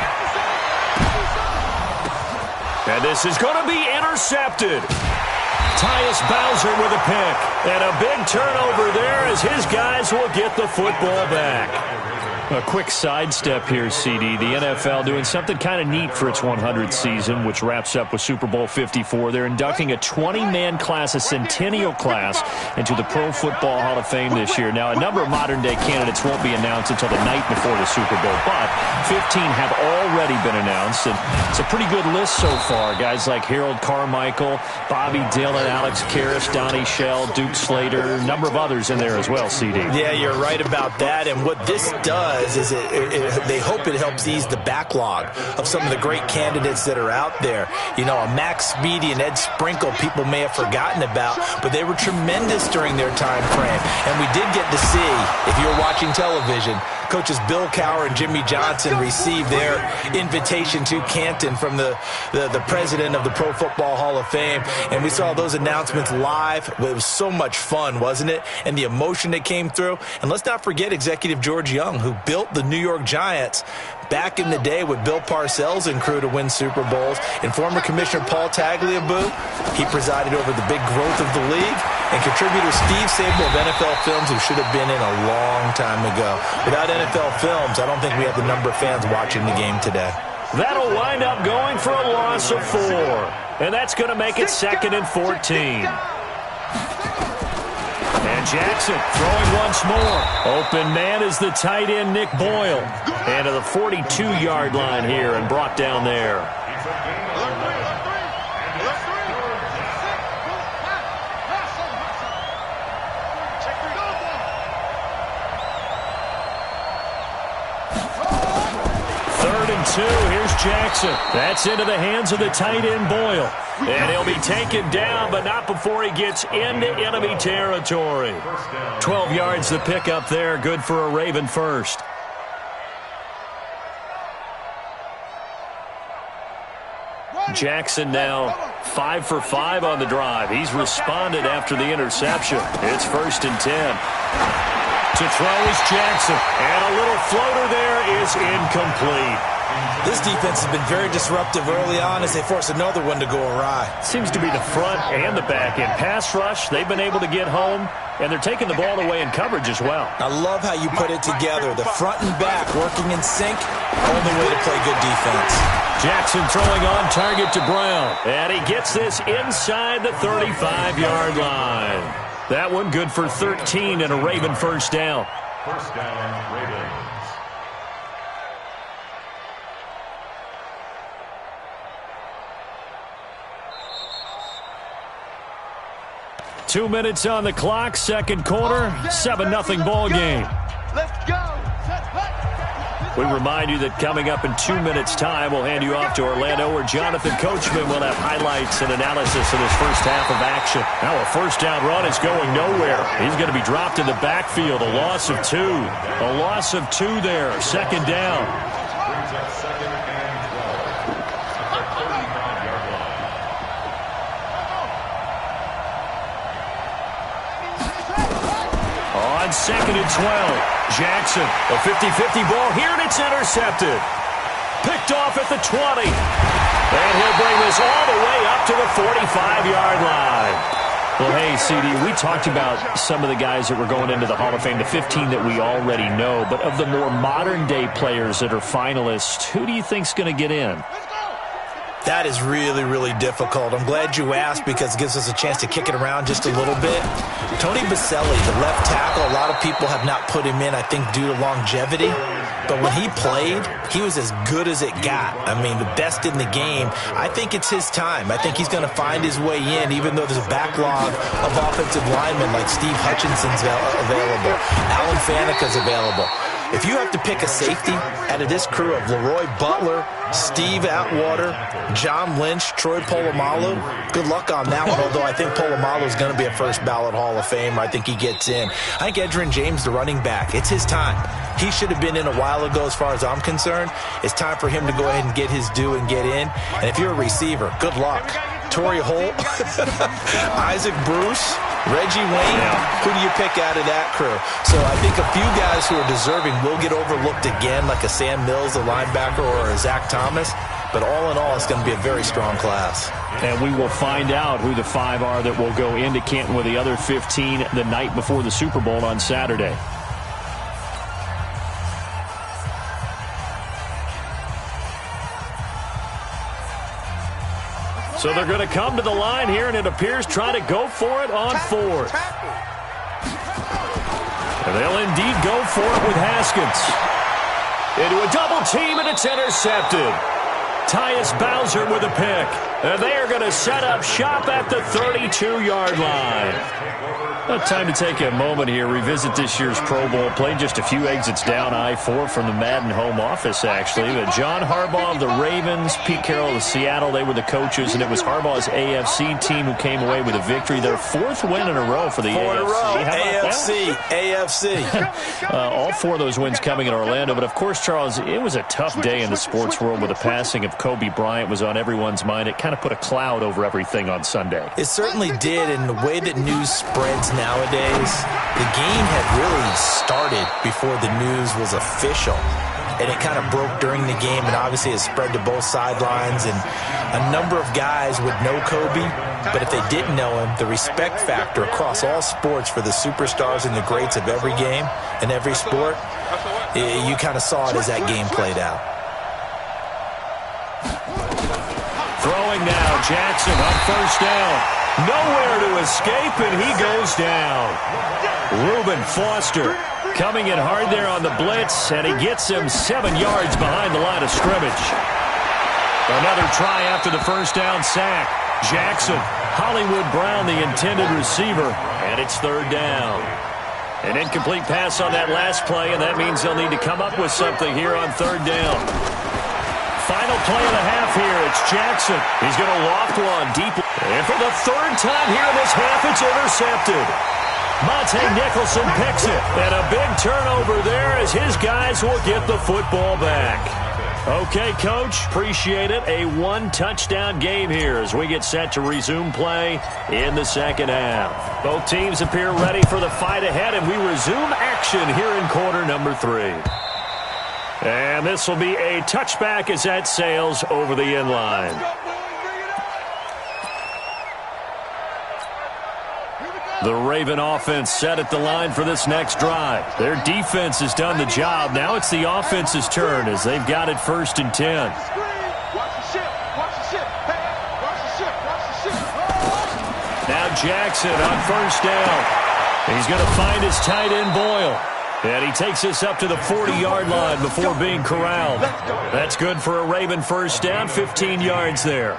Speaker 1: And this is going to be intercepted. Tyus Bowser with a pick. And a big turnover there as his guys will get the football back. A quick sidestep here, CD. The NFL doing something kind of neat for its 100th season, which wraps up with Super Bowl 54. They're inducting a 20-man class, a centennial class, into the Pro Football Hall of Fame this year. Now, a number of modern-day candidates won't be announced until the night before the Super Bowl, but 15 have already been announced, and it's a pretty good list so far. Guys like Harold Carmichael, Bobby Dillon, Alex Karras, Donnie Shell, Duke Slater, a number of others in there as well, CD.
Speaker 4: Yeah, you're right about that, and what this does is they hope it helps ease the backlog of some of the great candidates that are out there. You know, a Max Speedy and Ed Sprinkle people may have forgotten about, but they were tremendous during their time frame. And we did get to see, if you're watching television, coaches Bill Cowher and Jimmy Johnson receive their invitation to Canton from the president of the Pro Football Hall of Fame. And we saw those announcements live. It was so much fun, wasn't it? And the emotion that came through. And let's not forget executive George Young, who built the New York Giants back in the day with Bill Parcells and crew to win Super Bowls. And former Commissioner Paul Tagliabue, he presided over the big growth of the league. And contributor Steve Sable of NFL Films, who should have been in a long time ago. Without NFL Films, I don't think we have the number of fans watching the game today.
Speaker 1: That'll wind up going for a loss of 4. And that's going to make it 2nd and 14. And Jackson throwing once more. Open man is the tight end, Nick Boyle. And to the 42-yard line here and brought down there. Here's Jackson. That's into the hands of the tight end, Boyle. And he'll be taken down, but not before he gets into enemy territory. 12 yards the pickup there. Good for a Raven first. Jackson now 5 for 5 on the drive. He's responded after the interception. It's 1st and 10. To throw is Jackson. And a little floater there is incomplete.
Speaker 4: This defense has been very disruptive early on as they force another one to go awry.
Speaker 1: Seems to be the front and the back end. Pass rush, they've been able to get home, and they're taking the ball away in coverage as well.
Speaker 4: I love how you put it together. The front and back working in sync, only way to play good defense.
Speaker 1: Jackson throwing on target to Brown. And he gets this inside the 35-yard line. That one good for 13 and a Raven first down.
Speaker 2: First down, Ravens.
Speaker 1: 2 minutes on the clock, second quarter, 7-0 ball game.
Speaker 3: Let's go.
Speaker 1: We remind you that coming up in 2 minutes' time, we'll hand you off to Orlando, where Jonathan Coachman will have highlights and analysis of this first half of action. Now a first down run is going nowhere. He's going to be dropped in the backfield, a loss of 2. A loss of 2 there, second down.
Speaker 2: Brings up 2nd and 12 at the 35-yard line.
Speaker 1: on 2nd and 12. Jackson, a 50-50 ball here, and it's intercepted. Picked off at the 20. And he'll bring this all the way up to the 45-yard line. Well, hey, CD, we talked about some of the guys that were going into the Hall of Fame, the 15 that we already know. But of the more modern-day players that are finalists, who do you think's going to get in?
Speaker 4: That is really, really difficult. I'm glad you asked because it gives us a chance to kick it around just a little bit. Tony Baselli, the left tackle, a lot of people have not put him in, I think, due to longevity. But when he played, he was as good as it got. I mean, the best in the game. I think it's his time. I think he's going to find his way in, even though there's a backlog of offensive linemen like Steve Hutchinson's available. Alan Faneca's available. If you have to pick a safety out of this crew of Leroy Butler, Steve Atwater, John Lynch, Troy Polamalu, good luck on that one, although I think Polamalu is going to be a first ballot Hall of Famer. I think he gets in. I think Edgerrin James, the running back, it's his time. He should have been in a while ago as far as I'm concerned. It's time for him to go ahead and get his due and get in. And if you're a receiver, good luck. Torrey Holt, Isaac Bruce, Reggie Wayne, who do you pick out of that crew? So I think a few guys who are deserving will get overlooked again, like a Sam Mills, the linebacker, or a Zach Thomas. But all in all, it's going to be a very strong class.
Speaker 1: And we will find out who the 5 are that will go into Canton with the other 15 the night before the Super Bowl on Saturday. So they're going to come to the line here, and it appears try to go for it on 4th. And they'll indeed go for it with Haskins. Into a double team, and it's intercepted. Tyus Bowser with a pick. And they are going to set up shop at the 32-yard line. Time to take a moment here, revisit this year's Pro Bowl. Played just a few exits down I-4 from the Madden home office, actually. But John Harbaugh of the Ravens, Pete Carroll of Seattle, they were the coaches, and it was Harbaugh's AFC team who came away with a victory. Their 4th win in a row for the AFC.
Speaker 4: AFC.
Speaker 1: All 4 of those wins coming in Orlando. But, of course, Charles, it was a tough day in the sports world with the passing of Kobe Bryant was on everyone's mind. It kind of put a cloud over everything on Sunday.
Speaker 4: It certainly did, and the way that news spreads nowadays, the game had really started before the news was official. And it kind of broke during the game, and obviously it spread to both sidelines. And a number of guys would know Kobe, but if they didn't know him, the respect factor across all sports for the superstars and the greats of every game and every sport, you kind of saw it as that game played out.
Speaker 1: Throwing now, Jackson on 1st down. Nowhere to escape, and he goes down. Reuben Foster coming in hard there on the blitz, and he gets him 7 yards behind the line of scrimmage. Another try after the 1st down sack. Jackson, Hollywood Brown, the intended receiver, and it's 3rd down. An incomplete pass on that last play, and that means they'll need to come up with something here on 3rd down. Final play of the half here. It's Jackson. He's going to loft one deep. And for the 3rd time here in this half, it's intercepted. Monte Nicholson picks it. And a big turnover there as his guys will get the football back. Okay, Coach, appreciate it. A 1-touchdown game here as we get set to resume play in the 2nd half. Both teams appear ready for the fight ahead, and we resume action here in quarter number 3. And this will be a touchback as that sails over the end line. The Raven offense set at the line for this next drive. Their defense has done the job. Now it's the offense's turn as they've got it 1st and 10. Now Jackson on 1st down. He's going to find his tight end Boyle. And he takes us up to the 40-yard line before being corralled. That's good for a Raven 1st down, 15 yards there.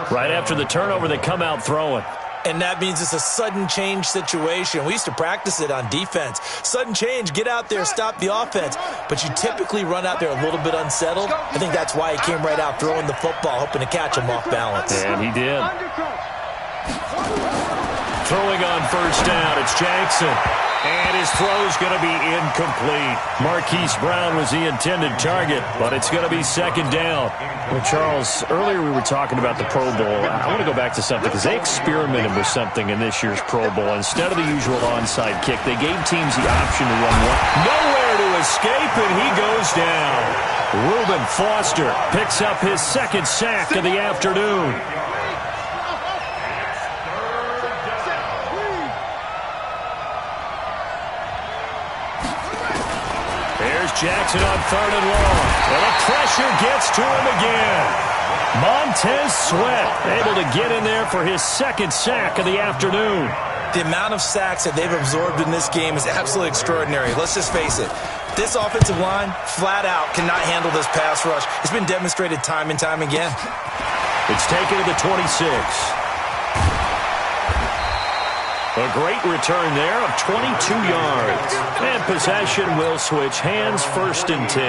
Speaker 1: Right after the turnover, they come out throwing.
Speaker 4: And that means it's a sudden change situation. We used to practice it on defense. Sudden change, get out there, stop the offense. But you typically run out there a little bit unsettled. I think that's why he came right out throwing the football, hoping to catch him off balance.
Speaker 1: And he did. Throwing on 1st down, it's Jackson. And his throw's going to be incomplete. Marquise Brown was the intended target, but it's going to be second down. Well, Charles, earlier we were talking about the Pro Bowl. I want to go back to something because they experimented with something in this year's Pro Bowl. Instead of the usual onside kick, they gave teams the option to run one. Nowhere to escape, and he goes down. Reuben Foster picks up his second sack of the afternoon. Jackson on third and long. And the pressure gets to him again. Montez Sweat able to get in there for his second sack of the afternoon.
Speaker 4: The amount of sacks that they've absorbed in this game is absolutely extraordinary. Let's just face it. This offensive line, flat out, cannot handle this pass rush. It's been demonstrated time and time again.
Speaker 1: It's taken to the 26. A great return there of 22 yards. And possession will switch hands, first and 10.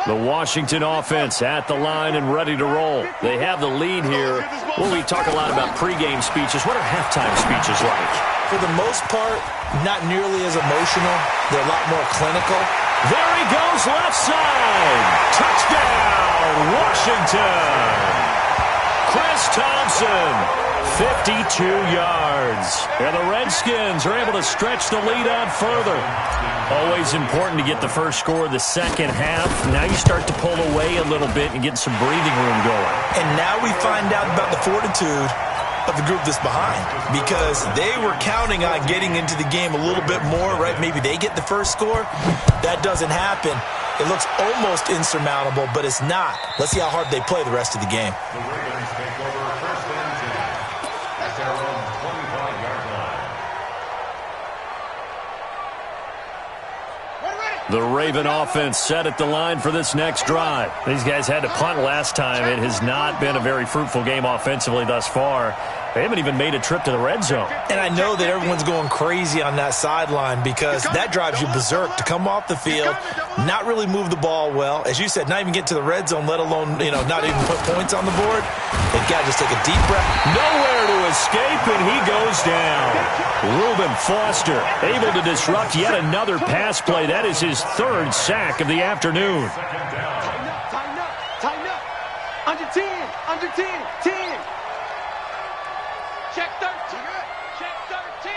Speaker 1: The Washington offense at the line and ready to roll. They have the lead here. Well, we talk a lot about pregame speeches. What are halftime speeches like?
Speaker 4: For the most part, not nearly as emotional. They're a lot more clinical.
Speaker 1: There he goes, left side. Touchdown, Washington. Chris Thompson, 52 yards. And the Redskins are able to stretch the lead out further. Always important to get the first score of the second half. Now you start to pull away a little bit and get some breathing room going.
Speaker 4: And now we find out about the fortitude of the group that's behind, because they were counting on getting into the game a little bit more, right? Maybe they get the first score. That doesn't happen. It looks almost insurmountable, but it's not. Let's see how hard they play the rest of the game.
Speaker 2: The Ravens take over first and 10 at their own 25-yard line.
Speaker 1: The Raven offense set at the line for this next drive. These guys had to punt last time. It has not been a very fruitful game offensively thus far. They haven't even made a trip to the red zone.
Speaker 4: And I know that everyone's going crazy on that sideline because that drives you berserk to come off the field, not really move the ball well. As you said, not even get to the red zone, let alone, not even put points on the board. They've got to just take a deep breath.
Speaker 1: Nowhere to escape, and he goes down. Reuben Foster able to disrupt yet another pass play. That is his third sack of the afternoon.
Speaker 3: Tighten up. Under 10, 10. Check 13. Check 13.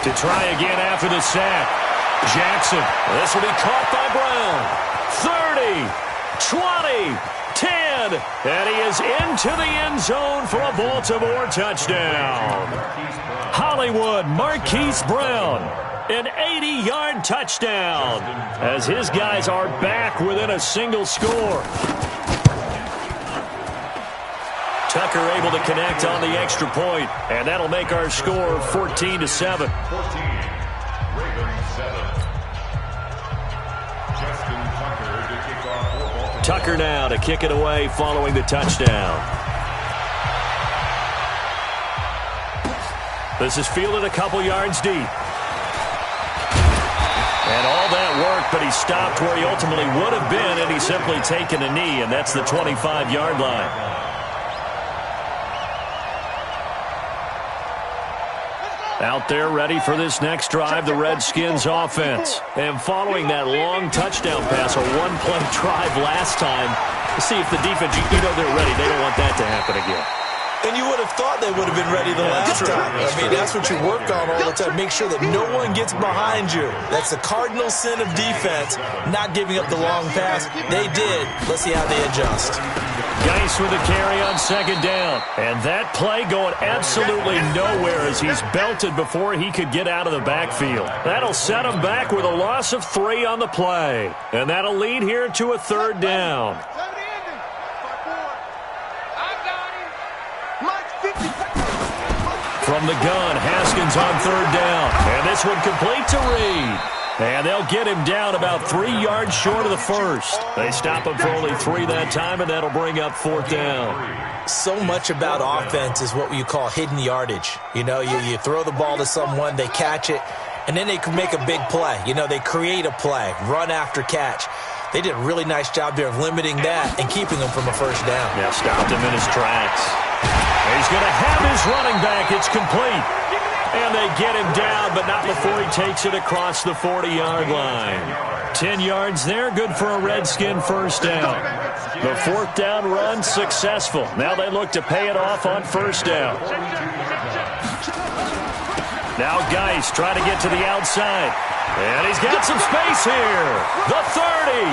Speaker 1: To try again after the sack. Jackson. This will be caught by Brown. 30, 20, 10. And he is into the end zone for a Baltimore touchdown. Hollywood Marquise Brown. An 80-yard touchdown. As his guys are back within a single score. Tucker able to connect on the extra point, and that'll make our score 14-7.
Speaker 2: 14, Ravens 7. Justin Tucker to kick off football.
Speaker 1: Tucker now to kick it away following the touchdown. This is fielded a couple yards deep. And all that work, but he stopped where he ultimately would have been, and he's simply taken a knee, and that's the 25-yard line. Out there ready for this next drive, the Redskins offense. And following that long touchdown pass, a one-play drive last time, to see if the defense, they're ready. They don't want that to happen again.
Speaker 4: And you would have thought they would have been ready the last time. That's what you work on all the time. Make sure that no one gets behind you. That's the cardinal sin of defense, not giving up the long pass. They did. Let's see how they adjust.
Speaker 1: Geis with a carry on second down. And that play going absolutely nowhere as he's belted before he could get out of the backfield. That'll set him back with a loss of 3 on the play. And that'll lead here to a third down. From the gun, Haskins on third down. And this one complete to Reed. And they'll get him down about 3 yards short of the first. They stop him for only 3 that time, and that'll bring up fourth down.
Speaker 4: So much about offense is what you call hidden yardage. You throw the ball to someone, they catch it, and then they can make a big play. They create a play, run after catch. They did a really nice job there of limiting that and keeping them from a first down.
Speaker 1: Yeah, stopped him in his tracks. He's going to have his running back. It's complete. And they get him down, but not before he takes it across the 40-yard line. 10 yards there, good for a Redskin first down. The fourth down run successful. Now they look to pay it off on first down. Now Geis trying to get to the outside. And he's got some space here. The 30.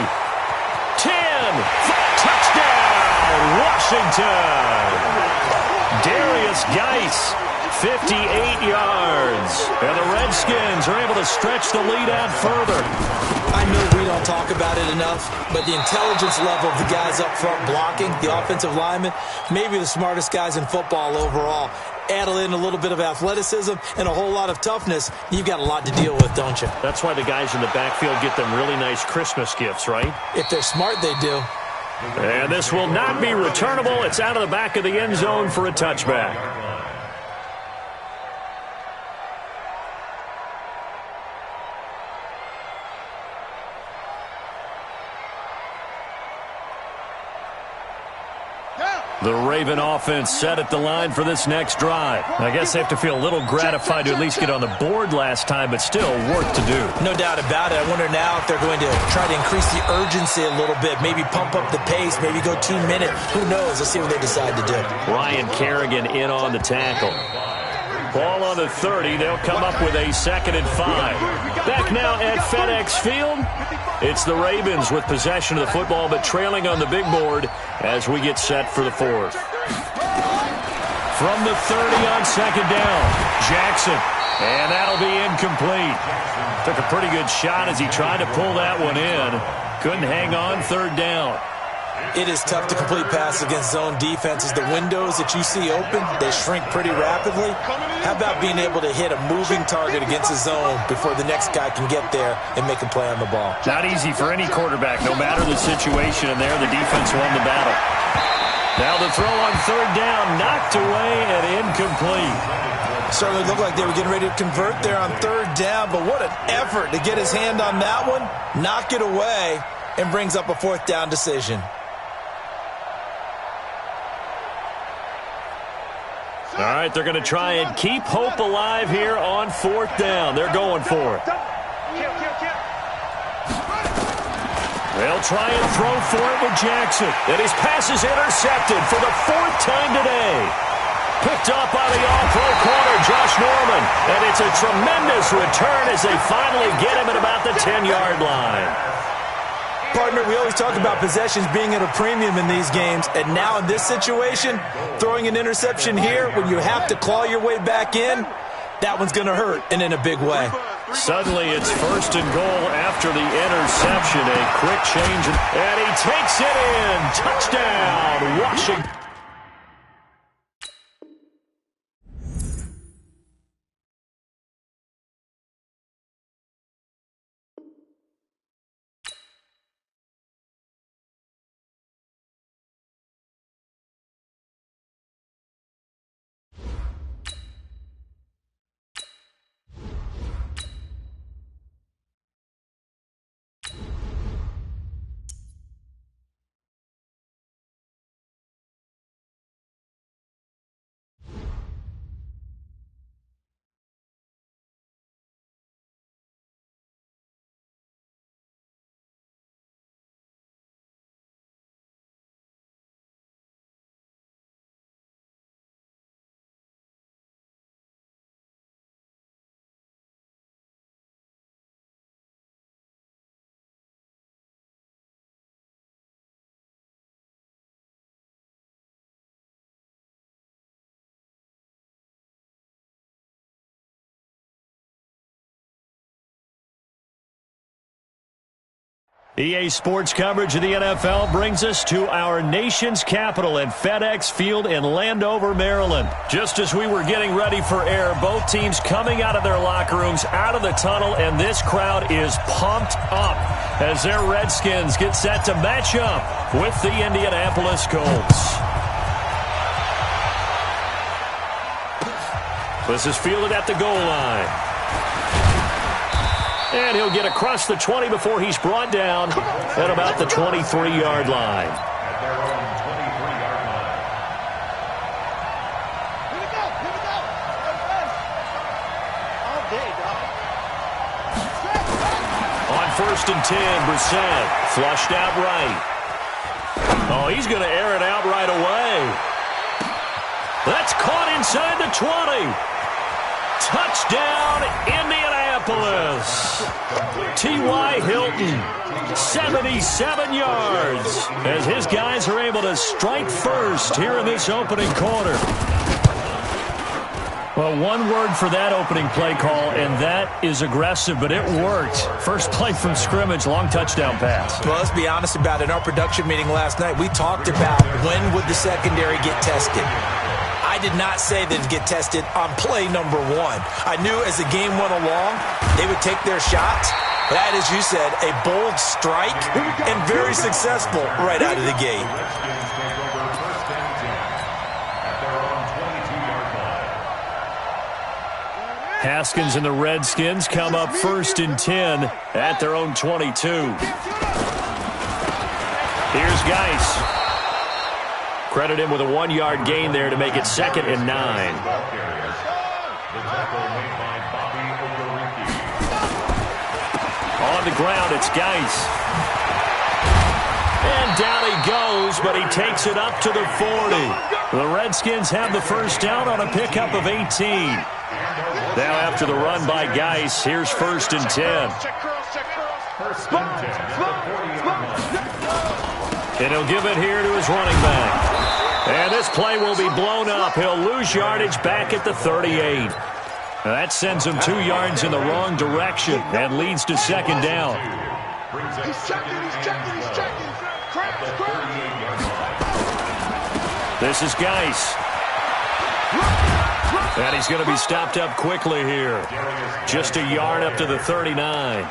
Speaker 1: 10. Touchdown, Washington. Darius Geis, 58 yards. And the Redskins are able to stretch the lead out further.
Speaker 4: I know we don't talk about it enough, but the intelligence level of the guys up front blocking, the offensive linemen, maybe the smartest guys in football overall. Add in a little bit of athleticism and a whole lot of toughness, you've got a lot to deal with, don't you?
Speaker 1: That's why the guys in the backfield get them really nice Christmas gifts, right?
Speaker 4: If they're smart, they do.
Speaker 1: And this will not be returnable. It's out of the back of the end zone for a touchback. The Raven offense set at the line for this next drive. I guess they have to feel a little gratified to at least get on the board last time, but still work to do.
Speaker 4: No doubt about it. I wonder now if they're going to try to increase the urgency a little bit, maybe pump up the pace, maybe go 2 minutes. Who knows? Let's see what they decide to do.
Speaker 1: Ryan Kerrigan in on the tackle. Ball on the 30. They'll come up with a 2nd and 5. Back now at FedEx Field. It's the Ravens with possession of the football, but trailing on the big board as we get set for the 4th. From the 30 on 2nd down, Jackson. And that'll be incomplete. Took a pretty good shot as he tried to pull that one in. Couldn't hang on 3rd down.
Speaker 4: It is tough to complete passes against zone defenses. The windows that you see open, they shrink pretty rapidly. How about being able to hit a moving target against a zone before the next guy can get there and make a play on the ball?
Speaker 1: Not easy for any quarterback, no matter the situation, and there the defense won the battle. Now the throw on 3rd down, knocked away and incomplete.
Speaker 4: Certainly looked like they were getting ready to convert there on 3rd down, but what an effort to get his hand on that one, knock it away, and brings up a 4th down decision.
Speaker 1: All right, they're going to try and keep hope alive here on 4th down. They're going for it. They'll try and throw for it with Jackson. And his pass is intercepted for the 4th time today. Picked up by the all-pro corner, Josh Norman. And it's a tremendous return as they finally get him at about the 10-yard line.
Speaker 4: Partner, we always talk about possessions being at a premium in these games, and now in this situation, throwing an interception here when you have to claw your way back in, that one's going to hurt, and in a big way.
Speaker 1: Suddenly it's 1st and goal after the interception. A quick change, and he takes it in. Touchdown, Washington. EA Sports coverage of the NFL brings us to our nation's capital at FedEx Field in Landover, Maryland. Just as we were getting ready for air, both teams coming out of their locker rooms, out of the tunnel, and this crowd is pumped up as their Redskins get set to match up with the Indianapolis Colts. This is fielded at the goal line. And he'll get across the 20 before he's brought down at about the 23-yard line.
Speaker 2: At their own 23-yard line.
Speaker 3: Here we go. All day, dog.
Speaker 1: On 1st and 10, Brissett flushed out right. Oh, he's going to air it out right away. That's caught inside the 20. Touchdown, Indianapolis. T.Y. Hilton, 77 yards, as his guys are able to strike first here in this opening quarter. Well, one word for that opening play call, and that is aggressive, but it worked. First play from scrimmage, long touchdown pass.
Speaker 4: Well, let's be honest about it. In our production meeting last night, we talked about when would the secondary get tested. I did not say they'd get tested on play number 1. I knew as the game went along, they would take their shots. That, as you said, a bold strike and very successful right out of the gate.
Speaker 2: Redskins take over 1st and 10 at their own 22-yard line.
Speaker 1: Haskins and the Redskins come up 1st and 10 at their own 22. Here's Geis. Credit him with a 1-yard gain there to make it 2nd and 9.
Speaker 2: The tackle made by Bobby Okereke.
Speaker 1: On the ground, it's Geis. And down he goes, but he takes it up to the 40. The Redskins have the first down on a pickup of 18. Now after the run by Geis, here's 1st and 10.
Speaker 2: First and 10 at the 40-yard line.
Speaker 1: And he'll give it here to his running back. And this play will be blown up. He'll lose yardage back at the 38. Now that sends him 2 yards in the wrong direction and leads to 2nd down.
Speaker 3: He's checking.
Speaker 1: This is Geis. And he's going to be stopped up quickly here. Just a yard up to the 39.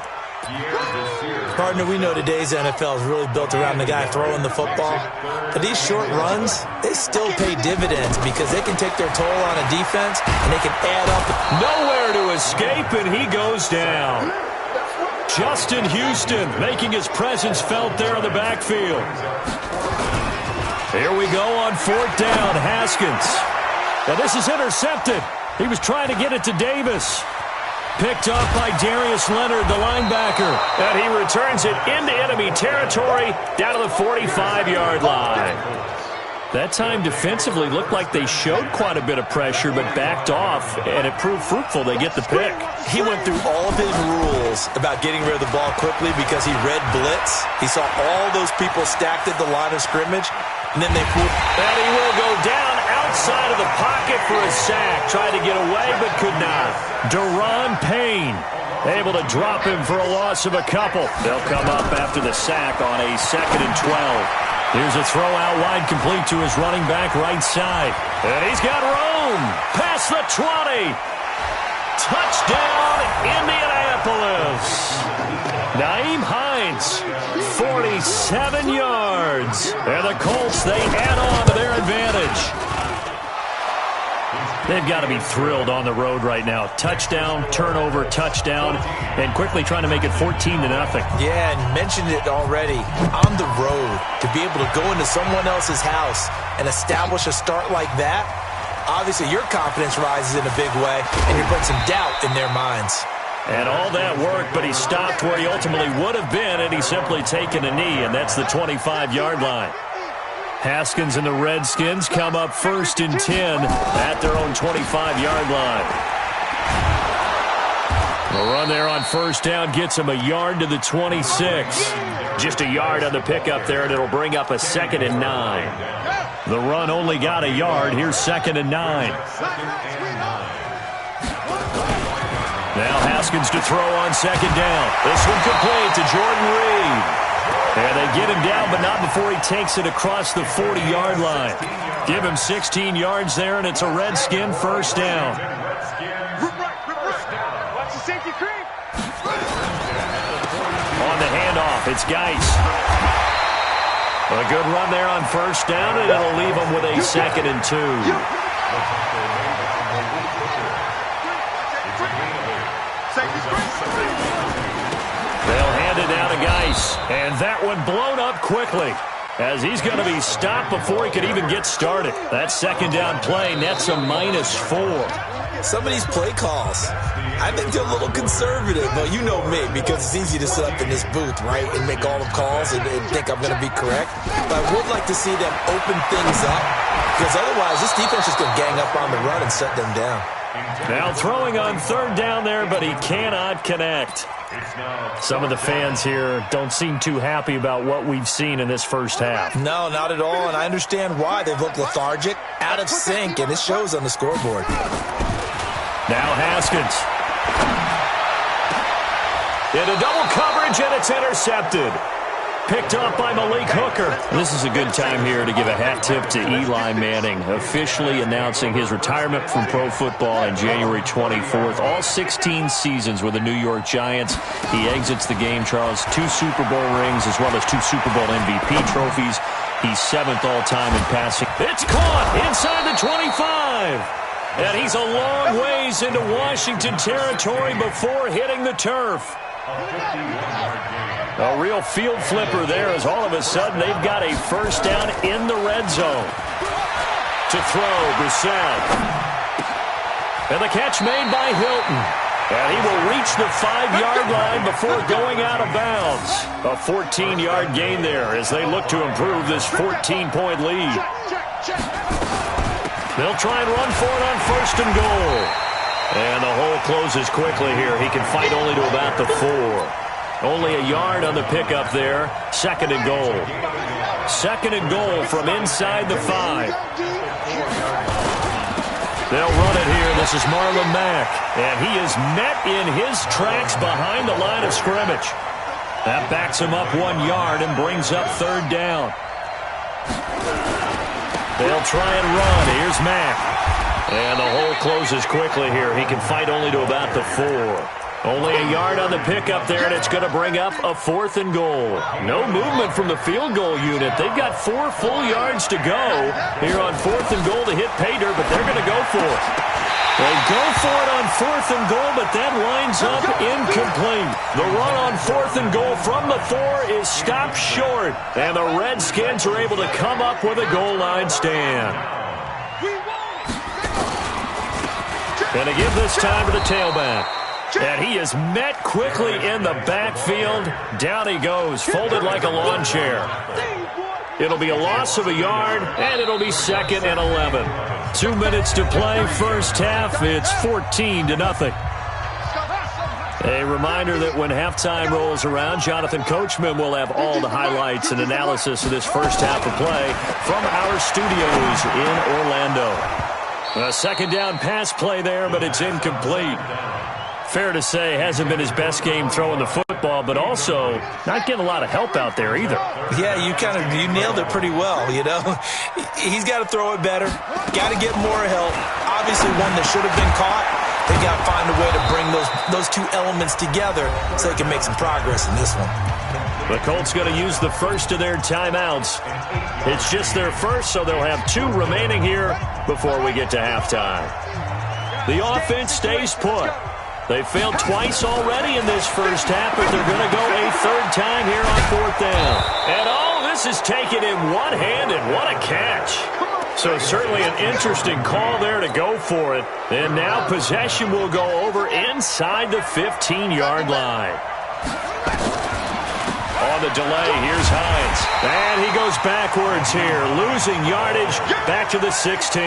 Speaker 4: Partner, we know today's NFL is really built around the guy throwing the football. But these short runs, they still pay dividends because they can take their toll on a defense and they can add up.
Speaker 1: Nowhere to escape, and he goes down. Justin Houston making his presence felt there in the backfield. Here we go on 4th down, Haskins. Now this is intercepted. He was trying to get it to Davis. Picked up by Darius Leonard, the linebacker. And he returns it into enemy territory down to the 45-yard line. That time defensively looked like they showed quite a bit of pressure but backed off, and it proved fruitful. They get the pick.
Speaker 4: He went through all of his rules about getting rid of the ball quickly because he read blitz. He saw all those people stacked at the line of scrimmage, and then they pulled.
Speaker 1: And he will go down outside of the pocket for a sack. Tried to get away but could not. Deron Payne able to drop him for a loss of a couple. They'll come up after the sack on a 2nd and 12. Here's a throw out wide complete to his running back right side. And he's got room. Past the 20. Touchdown, Indianapolis. Nyheim Hines, 47 yards. And the Colts, they add on to their advantage. They've got to be thrilled on the road right now. Touchdown, turnover, touchdown, and quickly trying to make it 14-0.
Speaker 4: Yeah, and mentioned it already. On the road, to be able to go into someone else's house and establish a start like that, obviously your confidence rises in a big way, and you're putting some doubt in their minds.
Speaker 1: And all that work, but he stopped where he ultimately would have been, and he's simply taken a knee, and that's the 25-yard line. Haskins and the Redskins come up 1st and 10 at their own 25-yard line. The run there on 1st down gets him a yard to the 26. Just a yard on the pickup there, and it'll bring up a 2nd and 9. The run only got a yard. Here's 2nd and 9. Now Haskins to throw on 2nd down. This one complete to Jordan Reed. And they get him down, but not before he takes it across the 40-yard line. Give him 16 yards there, and it's a Redskin 1st down.
Speaker 3: Watch the safety creep.
Speaker 1: On the handoff, it's Geis. A good run there on 1st down, and it'll leave him with a 2nd and 2. it now to Geis. And that one blown up quickly, as he's going to be stopped before he could even get started. That second down play nets a -4.
Speaker 4: Some of these play calls, I think they're a little conservative, but you know me, because it's easy to sit up in this booth, right, and make all the calls and think I'm going to be correct. But I would like to see them open things up, because otherwise this defense is going to gang up on the run and shut them down.
Speaker 1: Now throwing on third down there, but he cannot connect. Some of the fans here don't seem too happy about what we've seen in this first half.
Speaker 4: No, not at all, and I understand why. They've looked lethargic, out of sync, and it shows on the scoreboard.
Speaker 1: Now Haskins. Into double coverage, and it's intercepted. Picked off by Malik Hooker. This is a good time here to give a hat tip to Eli Manning, officially announcing his retirement from pro football on January 24th. All 16 seasons with the New York Giants. He exits the game, Charles, 2 Super Bowl rings as well as 2 Super Bowl MVP trophies. He's 7th all-time in passing. It's caught inside the 25. And he's a long ways into Washington territory before hitting the turf. A real field flipper there, as all of a sudden they've got a first down in the red zone. To throw, Brissett. And the catch made by Hilton. And he will reach the 5-yard line before going out of bounds. A 14-yard gain there as they look to improve this 14-point lead. They'll try and run for it on first and goal. And the hole closes quickly here. He can fight only to about the 4. Only a yard on the pickup there. Second and goal. Second and goal from inside the 5. They'll run it here. This is Marlon Mack. And he is met in his tracks behind the line of scrimmage. That backs him up 1 yard and brings up third down. They'll try and run. Here's Mack. And the hole closes quickly here. He can fight only to about the 4. Only a yard on the pickup there, and it's going to bring up a 4th and goal. No movement from the field goal unit. They've got 4 full yards to go here on 4th and goal to hit pay dirt, but they're going to go for it. They go for it on 4th and goal, but that winds up incomplete. The run on 4th and goal from the 4 is stopped short, and the Redskins are able to come up with a goal line stand. And to give this time to the tailback. And he is met quickly in the backfield. Down he goes, folded like a lawn chair. It'll be a loss of a yard, and it'll be 2nd and 11. 2 minutes to play, first half. It's 14-0. A reminder that when halftime rolls around, Jonathan Coachman will have all the highlights and analysis of this first half of play from our studios in Orlando. A second down pass play there, but it's incomplete. Fair to say, hasn't been his best game throwing the football, but also not getting a lot of help out there either.
Speaker 4: Yeah, you nailed it pretty well, you know. He's got to throw it better, got to get more help. Obviously one that should have been caught. They got to find a way to bring those 2 elements together so they can make some progress in this one.
Speaker 1: The Colts going to use the first of their timeouts. It's just their first, so they'll have 2 remaining here before we get to halftime. The offense stays put. They failed twice already in this first half, but they're going to go a 3rd time here on 4th down. And all this is taken in one-handed. What a catch. So certainly an interesting call there to go for it. And now possession will go over inside the 15-yard line. On the delay, here's Hines. And he goes backwards here, losing yardage back to the 16.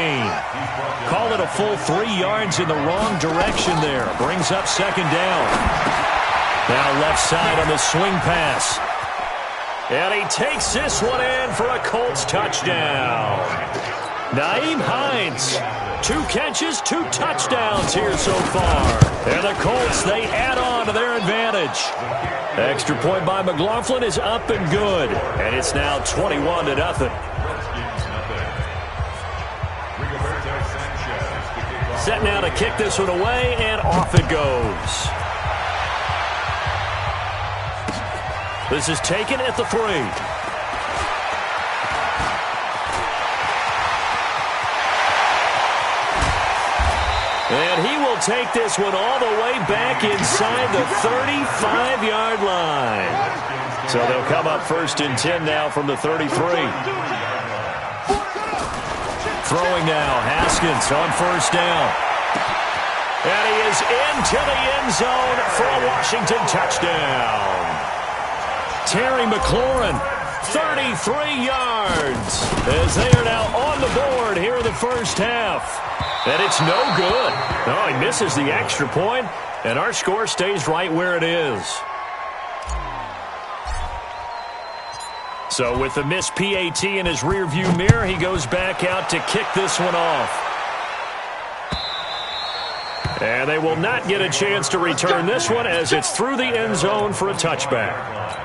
Speaker 1: Call it a full 3 yards in the wrong direction there. Brings up 2nd down. Now left side on the swing pass. And he takes this one in for a Colts touchdown. Nyheim Hines, 2 catches, 2 touchdowns here so far. And the Colts, they add on to their advantage. Extra point by McLaughlin is up and good. And it's now 21-0. Set now to kick this one away, and off it goes. This is taken at the 3. And he will take this one all the way back inside the 35-yard line. So they'll come up 1st and 10 now from the 33. Throwing now, Haskins on 1st down. And he is into the end zone for a Washington touchdown. Terry McLaurin, 33 yards, as they are now on the board here in the first half. And it's no good. Oh, he misses the extra point, and our score stays right where it is. So with the missed PAT in his rearview mirror, he goes back out to kick this one off. And they will not get a chance to return this one as it's through the end zone for a touchback.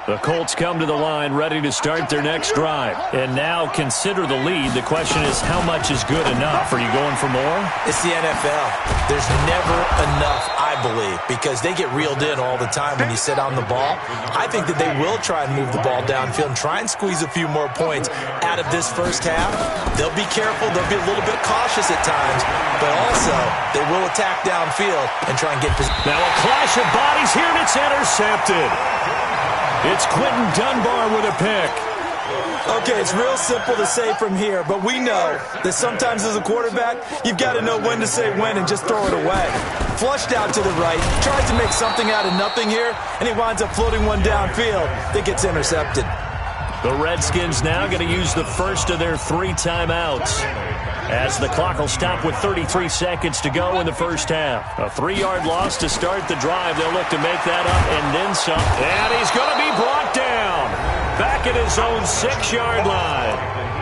Speaker 1: The Colts come to the line ready to start their next drive. And now consider the lead. The question is, how much is good enough? Are you going for more?
Speaker 4: It's the NFL. There's never enough, I believe, because they get reeled in all the time when you sit on the ball. I think that they will try and move the ball downfield and try and squeeze a few more points out of this first half. They'll be careful. They'll be a little bit cautious at times, but also they will attack downfield and try and get position.
Speaker 1: Now a clash of bodies here, and it's intercepted. It's Quentin Dunbar with a pick.
Speaker 4: Okay, it's real simple to say from here, but we know that sometimes as a quarterback, you've got to know when to say when and just throw it away. Flushed out to the right, tries to make something out of nothing here, and he winds up floating one downfield that gets intercepted.
Speaker 1: The Redskins now going to use the first of their 3 timeouts, as the clock will stop with 33 seconds to go in the first half. A 3-yard loss to start the drive. They'll look to make that up and then some. And he's going to be brought down back at his own 6-yard line.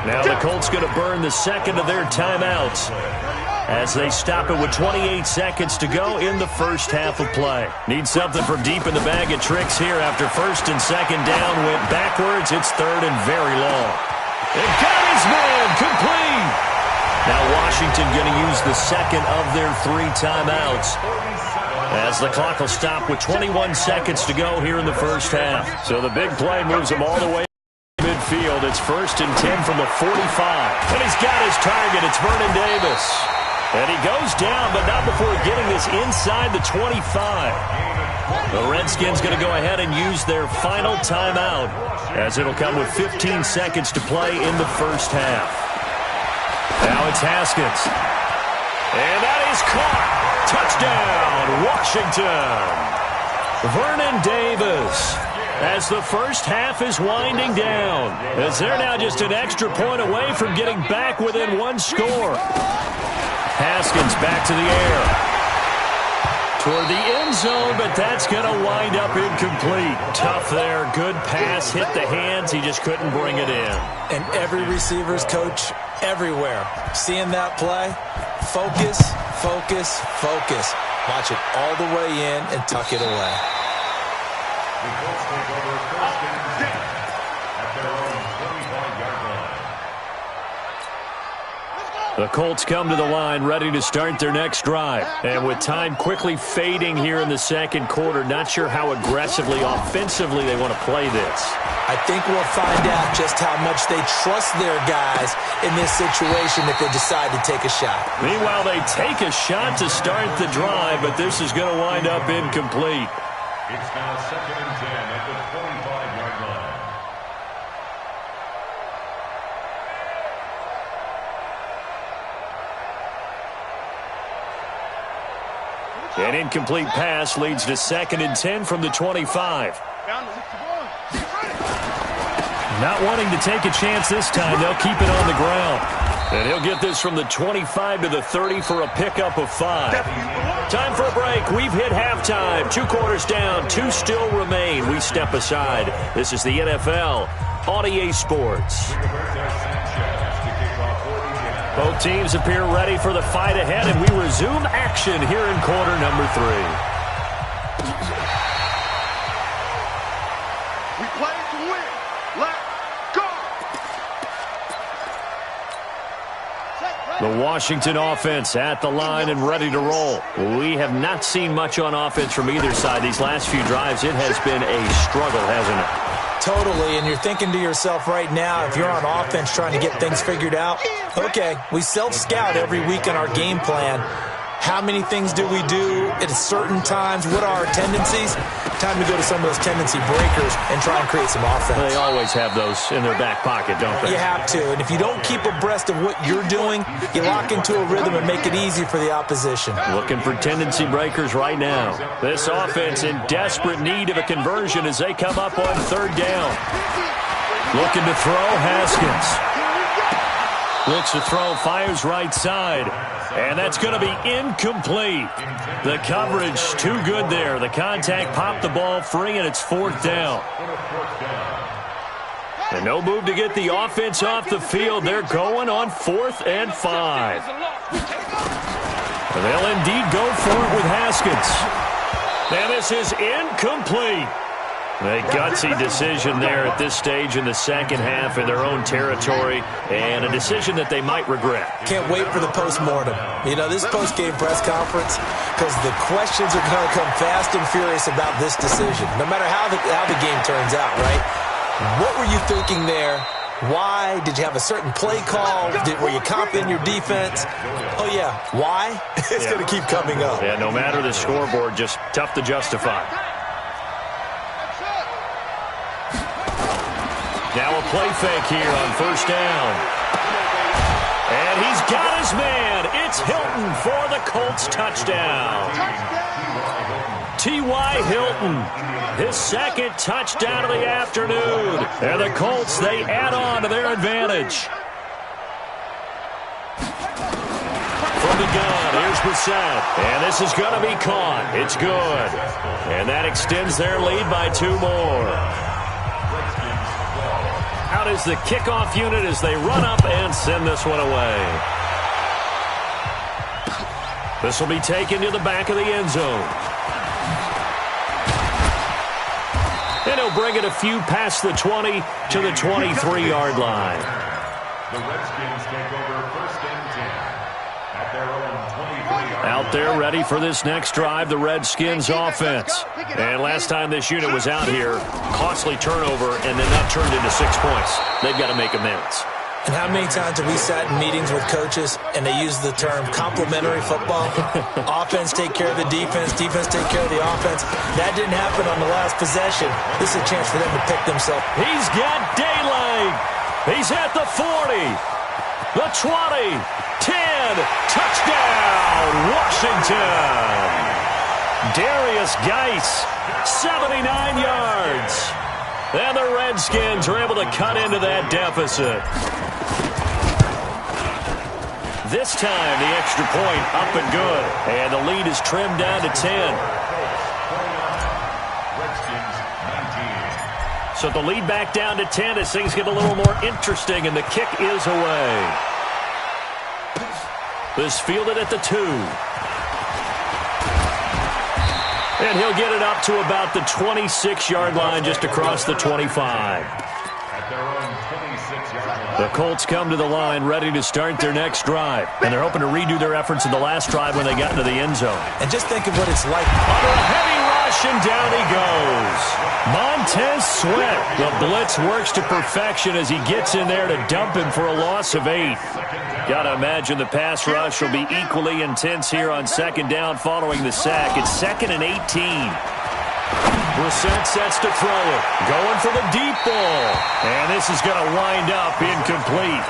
Speaker 1: Now the Colts going to burn the second of their timeouts as they stop it with 28 seconds to go in the first half of play. Need something from deep in the bag of tricks here after 1st and 2nd down went backwards. It's 3rd and very long. And got his man complete. Now Washington going to use the second of their 3 timeouts as the clock will stop with 21 seconds to go here in the first half. So the big play moves them all the way midfield. It's 1st and 10 from the 45. And he's got his target. It's Vernon Davis. And he goes down, but not before getting this inside the 25. The Redskins going to go ahead and use their final timeout as it'll come with 15 seconds to play in the first half. Now it's Haskins. And that is caught. Touchdown, Washington. Vernon Davis, as the first half is winding down, as they're now just an extra point away from getting back within 1 score. Haskins back to the air. Toward the end zone, but that's going to wind up incomplete. Tough there. Good pass. Hit the hands. He just couldn't bring it in.
Speaker 4: And every receiver's coach everywhere, seeing that play, focus, focus, focus. Watch it all the way in and tuck it away.
Speaker 2: The Colts take over 1st and 10 at their own 25-yard line.
Speaker 1: The Colts come to the line ready to start their next drive. And with time quickly fading here in the second quarter, not sure how aggressively, offensively they want to play this.
Speaker 4: I think we'll find out just how much they trust their guys in this situation if they decide to take a shot.
Speaker 1: Meanwhile, they take a shot to start the drive, but this is going to wind up incomplete.
Speaker 2: It's now 2nd and 10 at the 25-yard line.
Speaker 1: An incomplete pass leads to 2nd and 10 from the 25. Not wanting to take a chance this time, they'll keep it on the ground. And he'll get this from the 25 to the 30 for a pickup of 5. Time for a break. We've hit halftime. 2 quarters down, 2 still remain. We step aside. This is the NFL on EA Sports. Both teams appear ready for the fight ahead, and we resume action here in quarter number 3.
Speaker 3: We play to win. Let's go.
Speaker 1: The Washington offense at the line and ready to roll. We have not seen much on offense from either side. These last few drives, it has been a struggle, hasn't it?
Speaker 4: Totally, and you're thinking to yourself right now, if you're on offense trying to get things figured out, okay, we self-scout every week in our game plan. How many things do we do at certain times? What are our tendencies? Time to go to some of those tendency breakers and try and create some offense.
Speaker 1: They always have those in their back pocket, don't they?
Speaker 4: You have to. And if you don't keep abreast of what you're doing, you lock into a rhythm and make it easy for the opposition.
Speaker 1: Looking for tendency breakers right now. This offense in desperate need of a conversion as they come up on third down. Looking to throw, Haskins. Looks to throw, fires right side. And that's going to be incomplete. The coverage too good there. The contact popped the ball free, and it's fourth down. And no move to get the offense off the field. They're going on 4th and 5. And they'll indeed go for it with Haskins. And this is incomplete. A gutsy decision there at this stage in the second half in their own territory, and a decision that they might regret.
Speaker 4: Can't wait for the post-mortem. You know, this post-game press conference, because the questions are going to come fast and furious about this decision, no matter how the game turns out, right? What were you thinking there? Why? Did you have a certain play call? Were you confident in your defense? Oh, yeah. Why? It's going to keep coming up.
Speaker 1: Yeah, no matter the scoreboard, just tough to justify. Now a play fake here on first down. And he's got his man. It's Hilton for the Colts touchdown. T.Y. Hilton, his second touchdown of the afternoon. And the Colts, they add on to their advantage. From the gun, here's Brissett. And this is going to be caught. It's good. And that extends their lead by 2 more. Out is the kickoff unit as they run up and send this one away. This will be taken to the back of the end zone. And he'll bring it a few past the 20 to the 23-yard line.
Speaker 2: The Redskins take over 1st and 10 at their own 23-yard line.
Speaker 1: Out there ready for this next drive, the Redskins offense. And last time this unit was out here, costly turnover and then that turned into 6 points. They've got to make amends.
Speaker 4: And how many times have we sat in meetings with coaches and they use the term complementary football? Offense take care of the defense, defense take care of the offense. That didn't happen on the last possession. This is a chance for them to pick themselves.
Speaker 1: He's got daylight. He's at the 40, the 20, 10, touchdown, Washington. Darius Geis, 79 yards. And the Redskins are able to cut into that deficit. This time, the extra point up and good. And the lead is trimmed down to 10. So the lead back down to 10 as things get a little more interesting, and the kick is away. This fielded at the 2. And he'll get it up to about the 26-yard line, just across the 25. The Colts come to the line ready to start their next drive. And they're hoping to redo their efforts in the last drive when they got into the end zone.
Speaker 4: And just think of what it's like.
Speaker 1: Under a heavy rush, and down he goes. Montez Sweat. The blitz works to perfection as he gets in there to dump him for a loss of 8. Gotta imagine the pass rush will be equally intense here on second down following the sack. It's 2nd and 18. Brissett sets to throw it. Going for the deep ball. And this is going to wind up incomplete.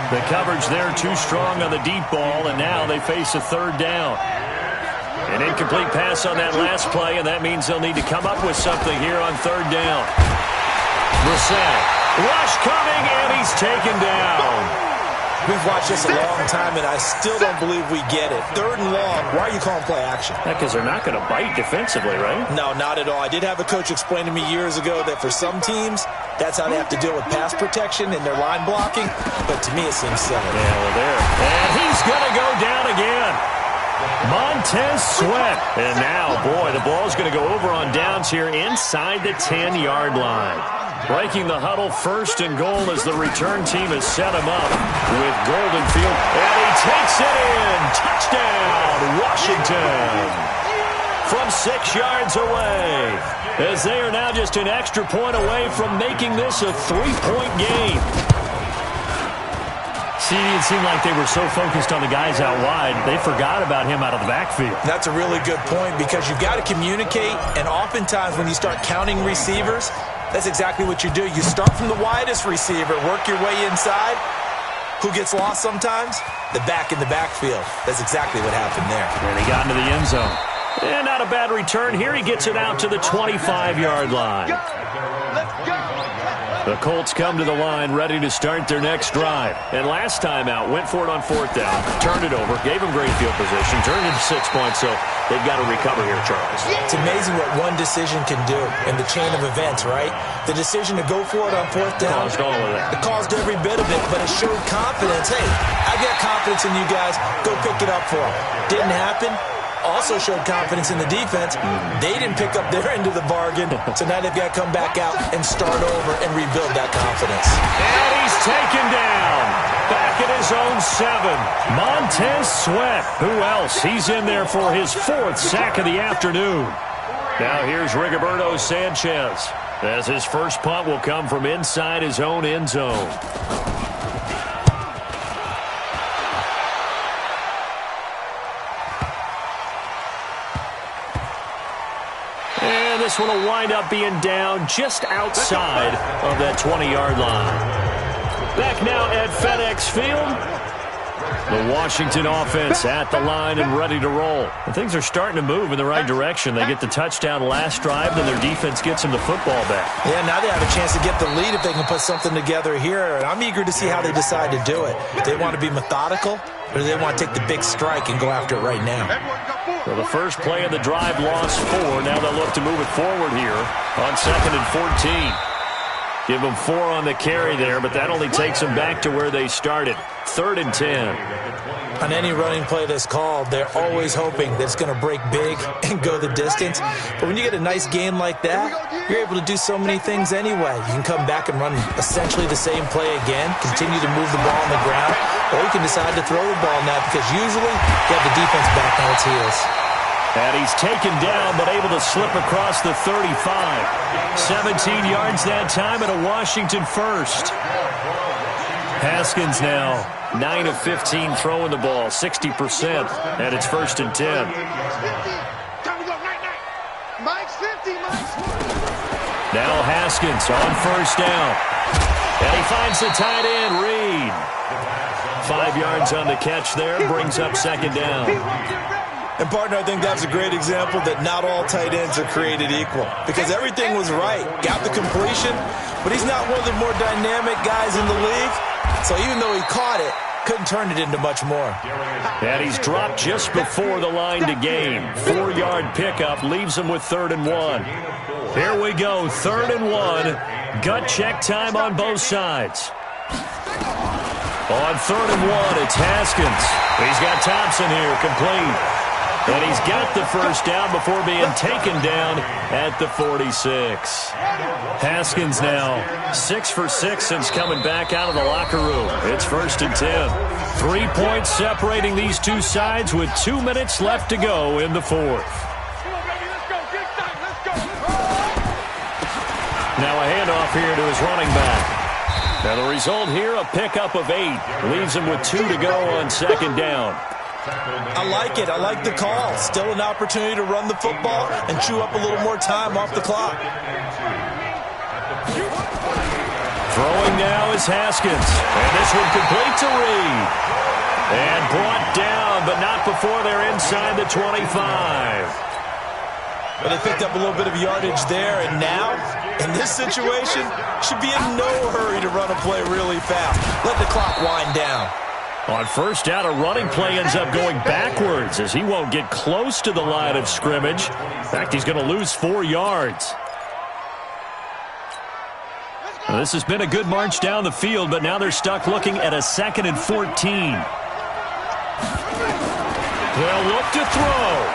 Speaker 1: The coverage there too strong on the deep ball, and now they face a third down. An incomplete pass on that last play, and that means they'll need to come up with something here on third down. Brissett. Rush coming, and he's taken down.
Speaker 4: We've watched this a long time, and I still don't believe we get it. 3rd and long, why are you calling play action?
Speaker 1: Because they're not going to bite defensively, right?
Speaker 4: No, not at all. I did have a coach explain to me years ago that for some teams, that's how they have to deal with pass protection and their line blocking. But to me, it seems silly.
Speaker 1: Yeah, well, there. And he's going to go down again. Montez Sweat. And now, boy, the ball's going to go over on downs here inside the 10-yard line. Breaking the huddle, 1st and goal as the return team has set him up with Golden Field. And he takes it in. Touchdown, Washington. From 6 yards away. As they are now just an extra point away from making this a 3-point game. See, it seemed like they were so focused on the guys out wide, they forgot about him out of the backfield.
Speaker 4: That's a really good point because you've got to communicate, and oftentimes when you start counting receivers, that's exactly what you do. You start from the widest receiver, work your way inside. Who gets lost sometimes? The back in the backfield. That's exactly what happened there.
Speaker 1: And he got into the end zone. And not a bad return. Here he gets it out to the 25-yard line. The Colts come to the line ready to start their next drive. And last time out, went for it on 4th down, turned it over, gave them great field position, turned it to 6 points, so they've got to recover here, Charles.
Speaker 4: It's amazing what one decision can do in the chain of events, right? The decision to go for it on 4th down.
Speaker 1: Caused all of that.
Speaker 4: It caused every bit of it, but it showed confidence. Hey, I've got confidence in you guys. Go pick it up for them. Didn't happen. Also showed confidence in the defense. They didn't pick up their end of the bargain, so now they've got to come back out and start over and rebuild that confidence.
Speaker 1: And he's taken down. Back at his own 7. Montez Sweat. Who else? He's in there for his 4th sack of the afternoon. Now here's Rigoberto Sanchez, as his first punt will come from inside his own end zone. This one will wind up being down just outside of that 20-yard line. Back now at FedEx Field. The Washington offense at the line and ready to roll. And things are starting to move in the right direction. They get the touchdown last drive, then their defense gets them the football back.
Speaker 4: Yeah, now they have a chance to get the lead if they can put something together here. And I'm eager to see how they decide to do it. Do they want to be methodical, or do they want to take the big strike and go after it right now?
Speaker 1: So the first play of the drive lost 4. Now they'll look to move it forward here on 2nd and 14. Give them 4 on the carry there, but that only takes them back to where they started. 3rd and 10.
Speaker 4: On any running play that's called, they're always hoping that it's going to break big and go the distance. But when you get a nice game like that, you're able to do so many things anyway. You can come back and run essentially the same play again, continue to move the ball on the ground, or you can decide to throw the ball now because usually you have the defense back on its heels.
Speaker 1: And he's taken down, but able to slip across the 35. 17 yards that time and a Washington first. Haskins now 9 of 15 throwing the ball, 60%, and it's 1st and 10.
Speaker 3: Time to go, night. Mike's 50, Mike's 40.
Speaker 1: Now Haskins on 1st down. And he finds the tight end, Reed. 5 yards on the catch there, brings up 2nd down.
Speaker 4: And, partner, I think that's a great example that not all tight ends are created equal because everything was right. Got the completion, but he's not one of the more dynamic guys in the league. So even though he caught it, couldn't turn it into much more.
Speaker 1: And he's dropped just before the line to gain. 4-yard pickup leaves him with 3rd and 1. Here we go, 3rd and 1. Gut check time on both sides. On 3rd and 1, it's Haskins. He's got Thompson here, complete. And he's got the first down before being taken down at the 46. Haskins now 6 for 6 since coming back out of the locker room. It's 1st and 10. 3 points separating these two sides with 2 minutes left to go in the 4th. Now a handoff here to his running back. Now the result here, a pickup of 8. Leaves him with 2 to go on 2nd down.
Speaker 4: I like it. I like the call. Still an opportunity to run the football and chew up a little more time off the clock.
Speaker 1: Throwing now is Haskins. And this one complete to Reed. And brought down, but not before they're inside the 25.
Speaker 4: But they picked up a little bit of yardage there, and now, in this situation, should be in no hurry to run a play really fast. Let the clock wind down.
Speaker 1: On 1st down, a running play ends up going backwards as he won't get close to the line of scrimmage. In fact, he's going to lose 4 yards. Now, this has been a good march down the field, but now they're stuck looking at a 2nd and 14. They'll look to throw.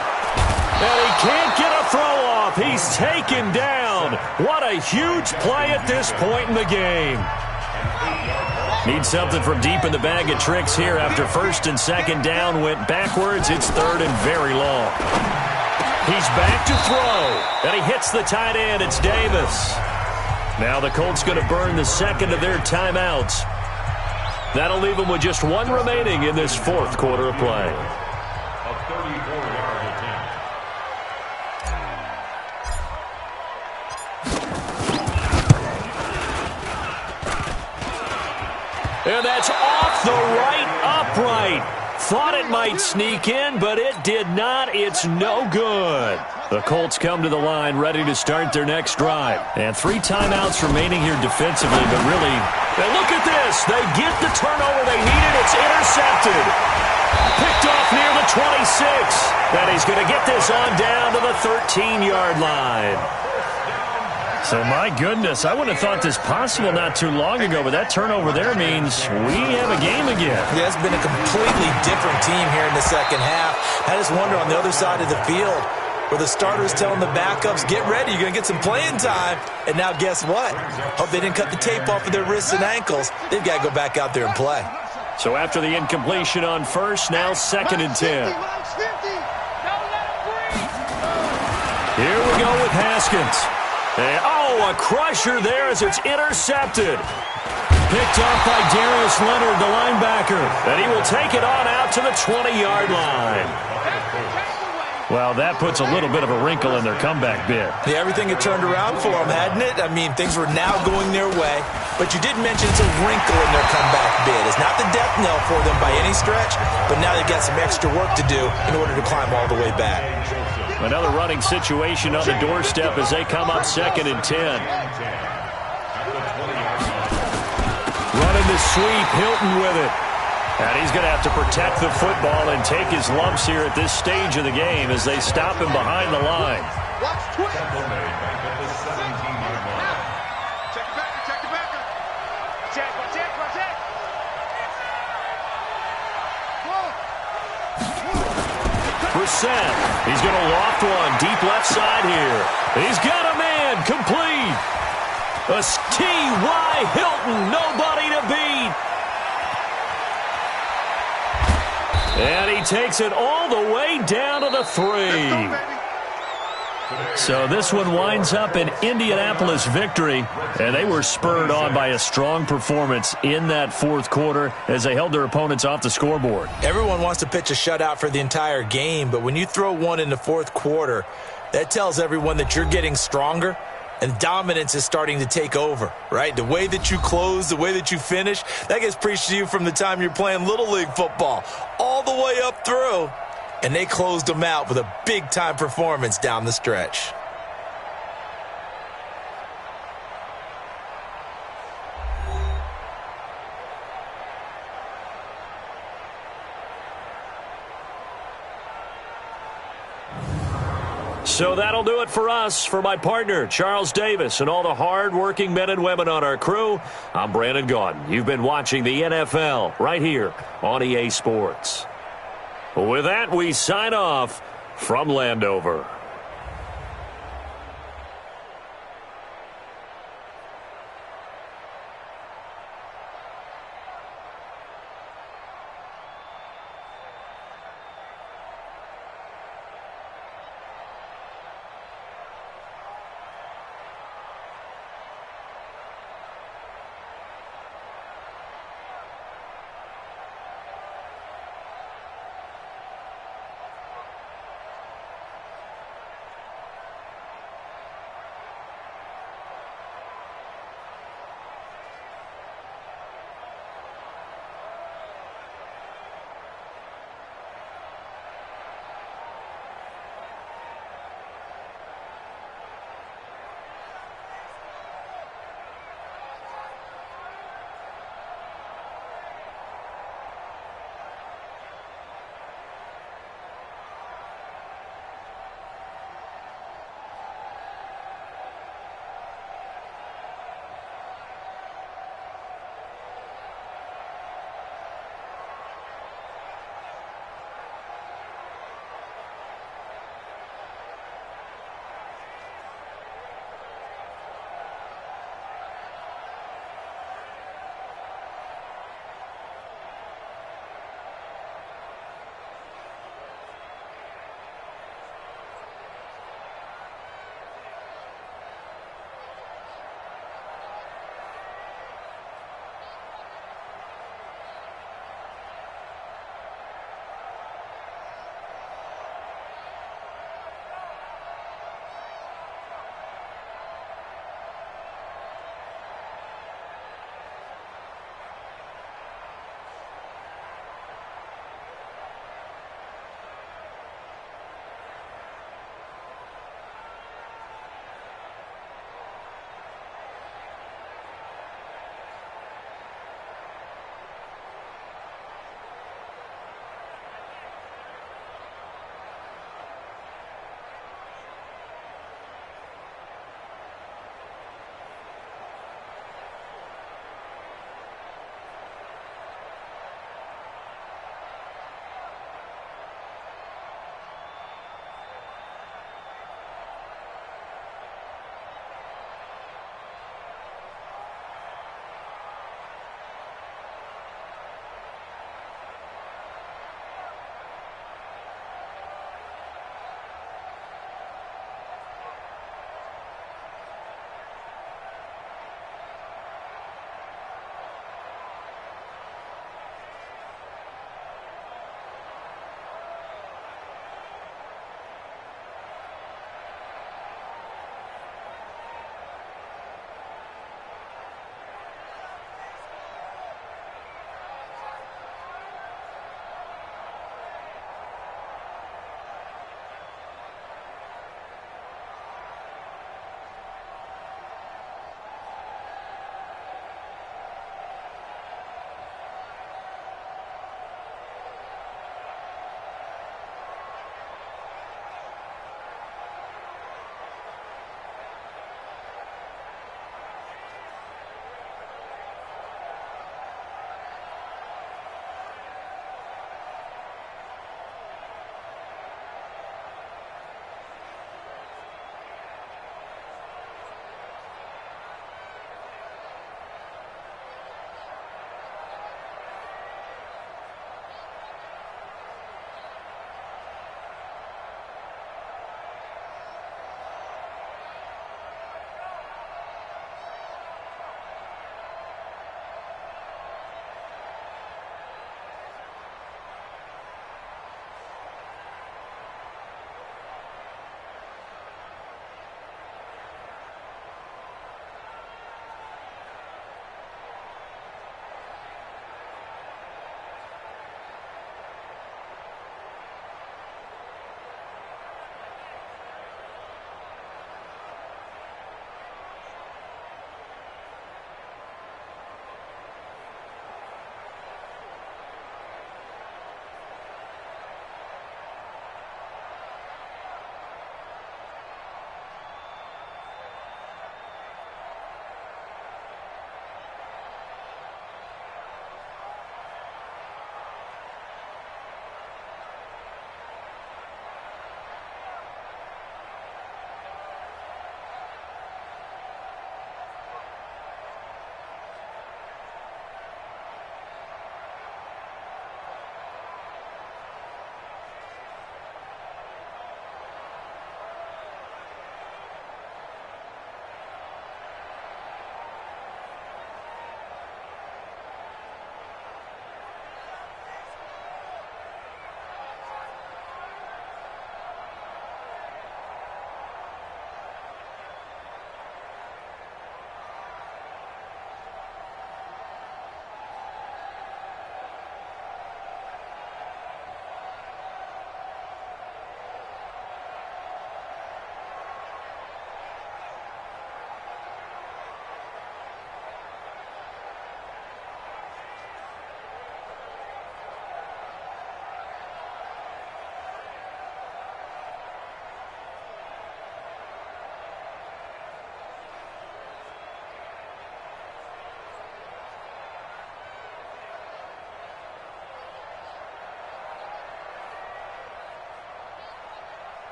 Speaker 1: And he can't get a throw off. He's taken down. What a huge play at this point in the game. Need something from deep in the bag of tricks here after 1st and 2nd down went backwards. It's 3rd and very long. He's back to throw, and he hits the tight end. It's Davis. Now the Colts going to burn the 2nd of their timeouts. That'll leave them with just one remaining in this fourth quarter of play.
Speaker 2: A 34-yard attempt.
Speaker 1: And that's off the right upright. Thought it might sneak in, but it did not. It's no good. The Colts come to the line ready to start their next drive. And 3 timeouts remaining here defensively, but really, and look at this. They get the turnover they needed. It's intercepted. Picked off near the 26. And he's going to get this on down to the 13-yard line. So, my goodness, I wouldn't have thought this possible not too long ago, but that turnover there means we have a game again.
Speaker 4: Yeah, it's been a completely different team here in the second half. I just wonder on the other side of the field where the starters telling the backups, get ready, you're going to get some playing time. And now guess what? Hope they didn't cut the tape off of their wrists and ankles. They've got to go back out there and play.
Speaker 1: So after the incompletion on first, now 2nd and 10. Here we go with Haskins. And, a crusher there as it's intercepted. Picked off by Darius Leonard, the linebacker. And he will take it on out to the 20-yard line. Well, that puts a little bit of a wrinkle in their comeback bid.
Speaker 4: Yeah, everything had turned around for them, hadn't it? I mean, things were now going their way. But you did mention it's a wrinkle in their comeback bid. It's not the death knell for them by any stretch, but now they've got some extra work to do in order to climb all the way back.
Speaker 1: Another running situation on the doorstep as they come up 2nd and 10. Running the sweep, Hilton with it. And he's going to have to protect the football and take his lumps here at this stage of the game as they stop him behind the line.
Speaker 3: Check it back. Check.
Speaker 1: Brissett, he's going to loft one deep left side here. He's got a man, complete. A T.Y. Hilton, nobody to beat. And he takes it all the way down to the 3. So this one winds up an Indianapolis victory, and they were spurred on by a strong performance in that fourth quarter as they held their opponents off the scoreboard.
Speaker 4: Everyone wants to pitch a shutout for the entire game, but when you throw one in the fourth quarter, that tells everyone that you're getting stronger and dominance is starting to take over, right? The way that you close, the way that you finish, that gets preached to you from the time you're playing Little League football all the way up through. And they closed them out with a big-time performance down the stretch.
Speaker 1: So that'll do it for us. For my partner, Charles Davis, and all the hard-working men and women on our crew, I'm Brandon Gaudin. You've been watching the NFL right here on EA Sports. With that, we sign off from Landover.